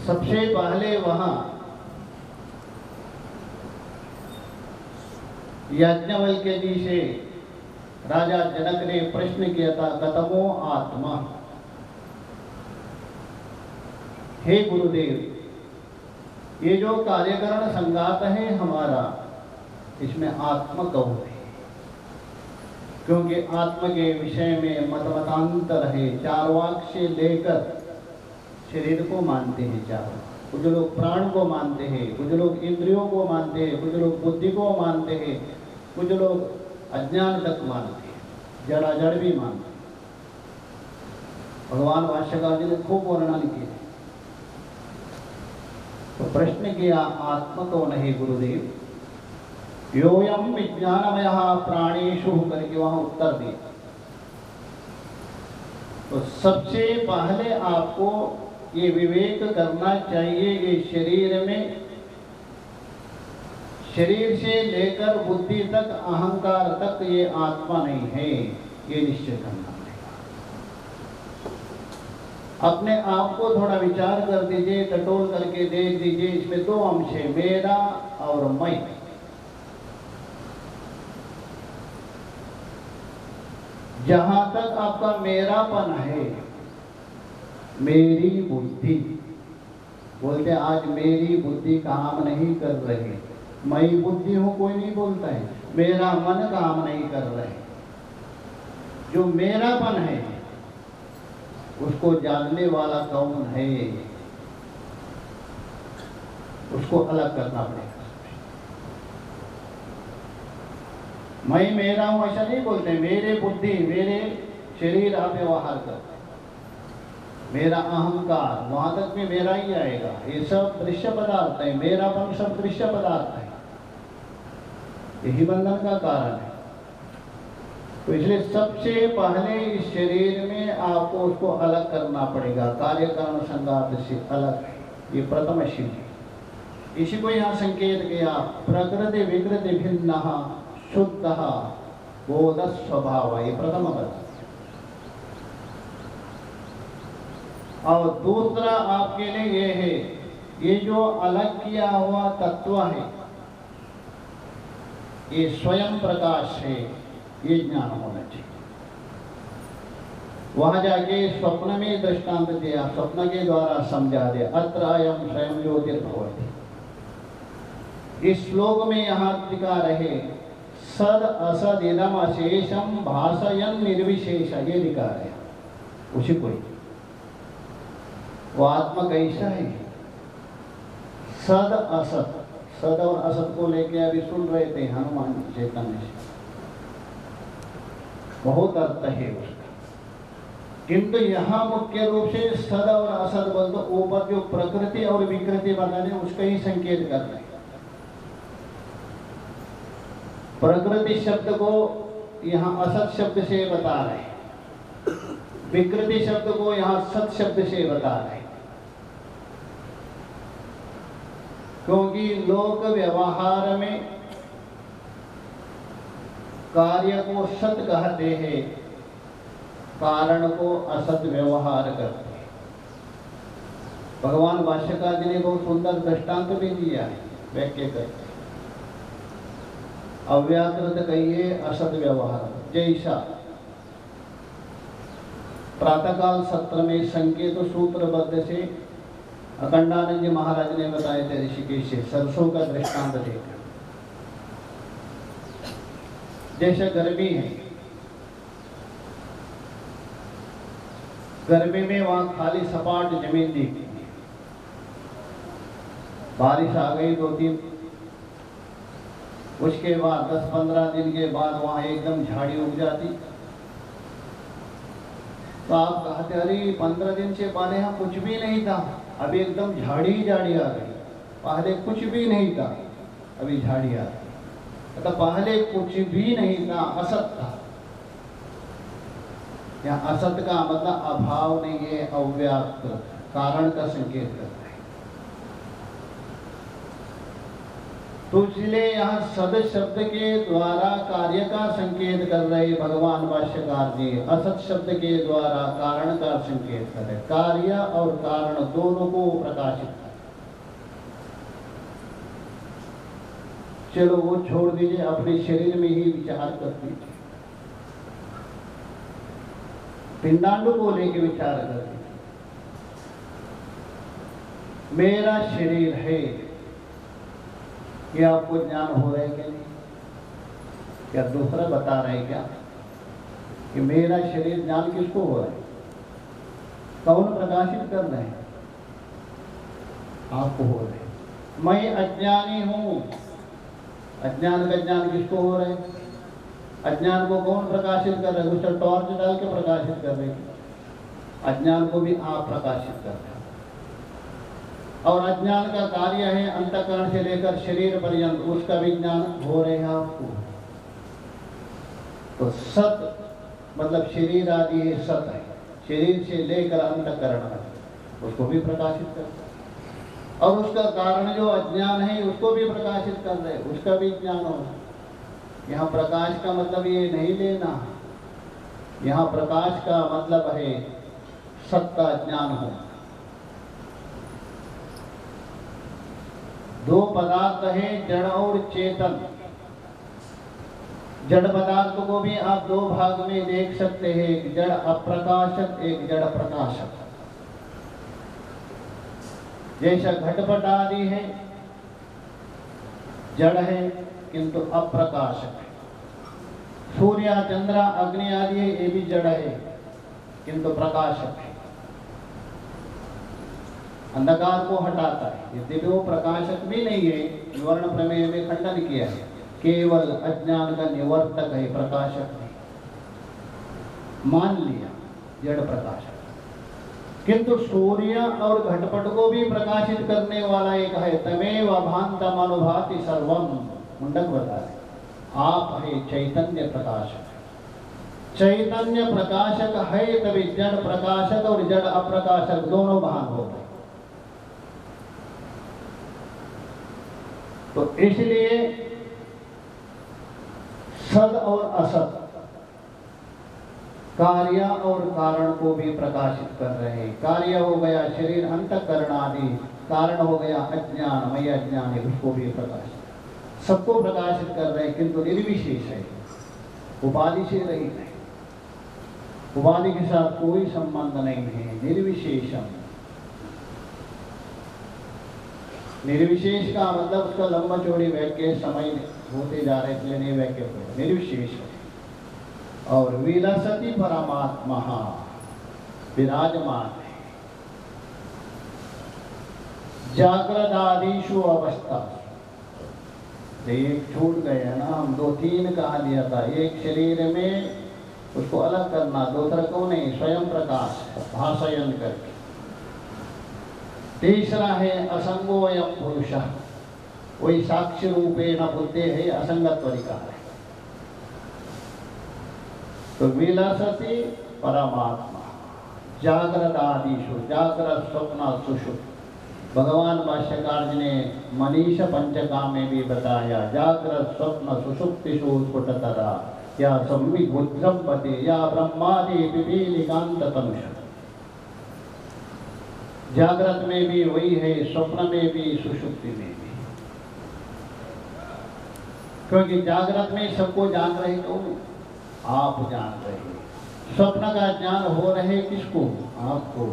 सबसे पहले वहां याज्ञवल्क्य जी से राजा जनक ने प्रश्न किया था, कतमो आत्मा। हे गुरुदेव, ये जो कार्यकरण संगात है हमारा, इसमें आत्मा कौन है? क्योंकि आत्मा के विषय में मतमतांतर है। चार्वाक से लेकर शरीर को मानते हैं चारों, कुछ लोग प्राण को मानते हैं, कुछ लोग इंद्रियों को मानते हैं, कुछ लोग बुद्धि को मानते हैं, कुछ लोग अज्ञान तक मानते हैं, जड़ाजड़ भी मानते हैं। भगवान भाष्यकार जी ने खूब वर्णन किया। तो प्रश्न किया, आत्मा कौन है गुरुदेव? योयम विज्ञानमय प्राणेषु करके वहां उत्तर दिया। तो सबसे पहले आपको ये विवेक करना चाहिए, ये शरीर में, शरीर से लेकर बुद्धि तक, अहंकार तक ये आत्मा नहीं है, ये निश्चय करना पड़ेगा। अपने आप को थोड़ा विचार कर दीजिए, टटोल करके देख दीजिए। इसमें 2 अंश है, मेरा और मैं। जहां तक आपका मेरापन है, मेरी बुद्धि बोलते, आज मेरी बुद्धि काम नहीं कर रही। मैं बुद्धि हूं कोई नहीं बोलता है, मेरा मन काम नहीं कर रहे। जो मेरापन है उसको जानने वाला कौन है, उसको अलग करना पड़ेगा। मैं मेरा हूं ऐसा नहीं बोलते, मेरे बुद्धि, मेरे शरीर आप व्यवहार करते, मेरा अहंकार, वहां तक भी मेरा ही आएगा। ये सब दृश्य पदार्थ है, मेरापन सब दृश्य पदार्थ है। यही बंधन का कारण है। तो इसलिए सबसे पहले इस शरीर में आपको उसको अलग करना पड़ेगा, कार्यकरण संगात से अलग है। ये प्रथम शिव। इसी को यहाँ संकेत किया, प्रकृति विकृति भिन्न शुद्ध बोध स्वभाव, ये प्रथम पद। और दूसरा आपके लिए ये है, ये जो अलग किया हुआ तत्व है, ये स्वयं प्रकाश है, ये ज्ञान होना चाहिए। वहां जाके स्वप्न में दृष्टांत दिया, स्वप्न के द्वारा समझा दिया, अत्र अयं स्वयं ज्योतिर्भवति। इस श्लोक में यहाँ दिखा रहे, सद असद इदम अशेषम भाषयन निर्विशेष, ये दिखा रहे उसी को। वो आत्मा कैसा है? सद असत, सद और असत को लेके अभी सुन रहे थे हनुमान चैतन्य से, बहुत अर्थ है उसका। किंतु यहाँ मुख्य रूप से सद और असत बोल तो ऊपर जो प्रकृति और विकृति बताने उसका ही संकेत कर रहे हैं। प्रकृति शब्द को यहाँ असत शब्द से बता रहे हैं, विकृति शब्द को यहाँ सत शब्द से बता रहे हैं। क्योंकि लोक व्यवहार में कार्य को सत कहते हैं, कारण को असत व्यवहार करते हैं। भगवान भाष्यकार जी ने बहुत सुंदर दृष्टांत भी दिया है, व्याख्या करते हैं। अव्याकृत कहिए असत व्यवहार, जैसा प्रातःकाल सत्र में संकेत सूत्रबद्ध से अखंडानंद जी महाराज ने बताए थे ऋषिकेश से, सरसों का दृष्टांत देकर। जैसे गर्मी है, गर्मी में वहां खाली सपाट जमीन दिखती है, बारिश आ गई 2-3, उसके बाद 10-15 दिन के बाद वहां एकदम झाड़ी उग जाती। तो आप कहते अरे 15 दिन से पहले यहाँ कुछ भी नहीं था, अभी एकदम झाड़ी झाड़ी आ गई। पहले कुछ भी नहीं था, अभी झाड़ी आ गई। मतलब पहले कुछ भी नहीं था, असत था। यहाँ असत का मतलब अभाव नहीं है, अव्याप्त कारण का संकेत करता है। तो इसलिए यहाँ सद शब्द के द्वारा कार्य का संकेत कर रहे भगवान भाष्यकार जी, असत शब्द के द्वारा कारण का संकेत कर रहे। कार्य और कारण दोनों को प्रकाशित कर। चलो वो छोड़ दीजिए, अपने शरीर में ही विचार कर दीजिए, पिंडांडों को लेके विचार कर दीजिए। मेरा शरीर है, ये आपको ज्ञान हो रहा है क्या नहीं? क्या दूसरा बता रहे हैं क्या कि मेरा शरीर? ज्ञान किसको हो रहा है? कौन प्रकाशित कर रहे हैं? आपको हो रहे हैं। मैं अज्ञानी हूं। अज्ञान का ज्ञान किसको हो रहा है? अज्ञान को कौन प्रकाशित कर रहे हैं? उसका टॉर्च डाल के प्रकाशित कर रहे हैं। अज्ञान को भी आप प्रकाशित कर रहे हैं। और अज्ञान का कार्य है अंतःकरण से लेकर शरीर पर्यंत, उसका विज्ञान हो रहे हैं आपको। तो सत मतलब शरीर आदि है, सत है। शरीर से लेकर अंतःकरण उसको भी प्रकाशित करता है। और उसका कारण जो अज्ञान है उसको भी प्रकाशित कर रहे, उसका भी ज्ञान हो। यहाँ प्रकाश का मतलब ये नहीं लेना, यहाँ प्रकाश का मतलब है सत्ता ज्ञान हो। दो पदार्थ है, जड़ और चेतन। जड़ पदार्थ को भी आप दो भाग में देख सकते हैं, एक जड़ अप्रकाशक, एक जड़ प्रकाशक। जैसा घटपट आदि है, जड़ है किंतु अप्रकाशक है। सूर्य चंद्र अग्नि आदि है, ये भी जड़ है किंतु प्रकाशक है, अंधकार को हटाता है। यद्यपि वो प्रकाशक भी नहीं है, निवर्ण प्रमेय में खंडन किया है, केवल अज्ञान का निवर्तक है, प्रकाशक नहीं। मान लिया जड़ प्रकाशक। किंतु सूर्य और घटपट को भी प्रकाशित करने वाला एक है, तमेव भान्तम अनुभाति सर्वम। मुंडक बता रहे आप है चैतन्य प्रकाशक। चैतन्य प्रकाशक है तभी जड़ प्रकाशक और जड़ अप्रकाशक दोनों भान हो गए। तो इसलिए सद और असत, कार्य और कारण को भी प्रकाशित कर रहे हैं। कार्य हो गया शरीर अंतःकरण आदि, कारण हो गया अज्ञान, मैं अज्ञान है, उसको भी प्रकाशित, सबको प्रकाशित कर रहे हैं। किंतु निर्विशेष है, उपाधि से रहित है, उपाधि के साथ कोई संबंध नहीं है। निर्विशेषम, निर्विशेष का मतलब उसका लंबा चौड़ी वाक्य समय होते जा रहे, इसलिए नहीं वाक्य हो निर्विशेष है। और विलसति परमात्मा विराजमान है जागृत आदिशु अवस्था। एक छूट गए है ना, हम 2-3 कहा दिया था। एक शरीर में उसको अलग करना, दूसरा को नहीं, स्वयं प्रकाश भाषयन करके। तीसरा है असंगोयम पुरुष, वही साक्षी रूपेण बुद्धि है, असंगत्व अधिकार है। तो विलसति परमात्मा जागृत आदिशु, जागृत स्वप्न सुषुप्त। भगवान भाष्यकार जी ने मनीष पंचका में भी बताया, जागृत स्वप्न सुषुप्तिषु स्फुटतरा या संविगुज्जम्पति या ब्रह्मादि पिपीलिकांत तनुष। जागृत में भी वही है, स्वप्न में भी, सुषुप्ति में भी। क्योंकि जागृत में सबको जान रहे कौन? आप जान रहे हैं। स्वप्न का ज्ञान हो रहे किसको? आपको।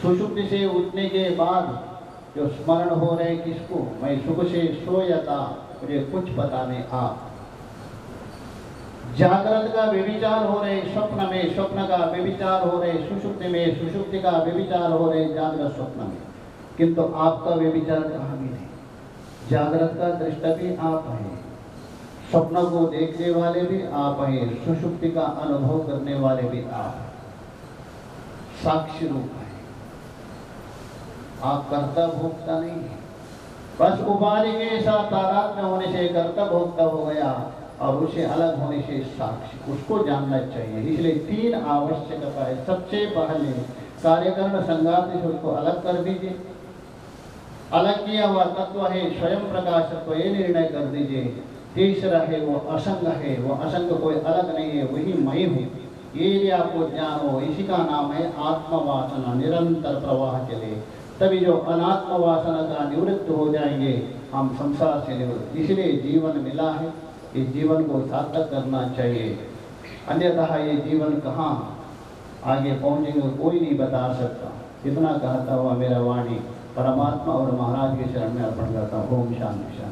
सुषुप्ति से उठने के बाद जो स्मरण हो रहे किसको? मैं सुख से सोया था, मुझे कुछ पता नहीं। आप जागृत का व्यभिचार हो रहे स्वप्न में, स्वप्न का व्यभिचार हो रहे सुषुप्ति में, सुषुप्ति का व्यभिचार हो रहे जागृत स्वप्न में। किंतु आपका व्यभिचार कहाँ भी नहीं। जागृत का दृष्टा भी आप हैं, स्वप्न को देखने वाले भी आप हैं, सुषुप्ति का अनुभव करने वाले भी आप हैं। साक्षी रूप है। आप कर्ता भोक्ता नहीं है। बस उपाधि के साथ तादात्म्य होने से कर्ता भोक्ता हो गया और उसे अलग होने से साक्षी, उसको जानना चाहिए। इसलिए 3 आवश्यकता है। सबसे पहले कार्यकरण संघात से उसको अलग कर दीजिए। अलग किया हुआ तत्व है स्वयं प्रकाशत्व, ये निर्णय कर दीजिए। तीसरा है वो असंग है, वो असंग कोई अलग नहीं है, वही मैं हूँ। ये यदि आपको ज्ञान हो, इसी का नाम है आत्मवासना। निरंतर प्रवाह चले, तभी जो अनात्म वासना का निवृत्त हो जाएंगे, हम संसार से निवृत्त। इसलिए जीवन मिला है, इस जीवन को सार्थक करना चाहिए। अन्यथा ये जीवन कहाँ आगे पहुँचेंगे कोई नहीं बता सकता। इतना कहता हुआ मेरा वाणी परमात्मा और महाराज के शरण में अर्पण करता हूँ। ओम शांति शांति।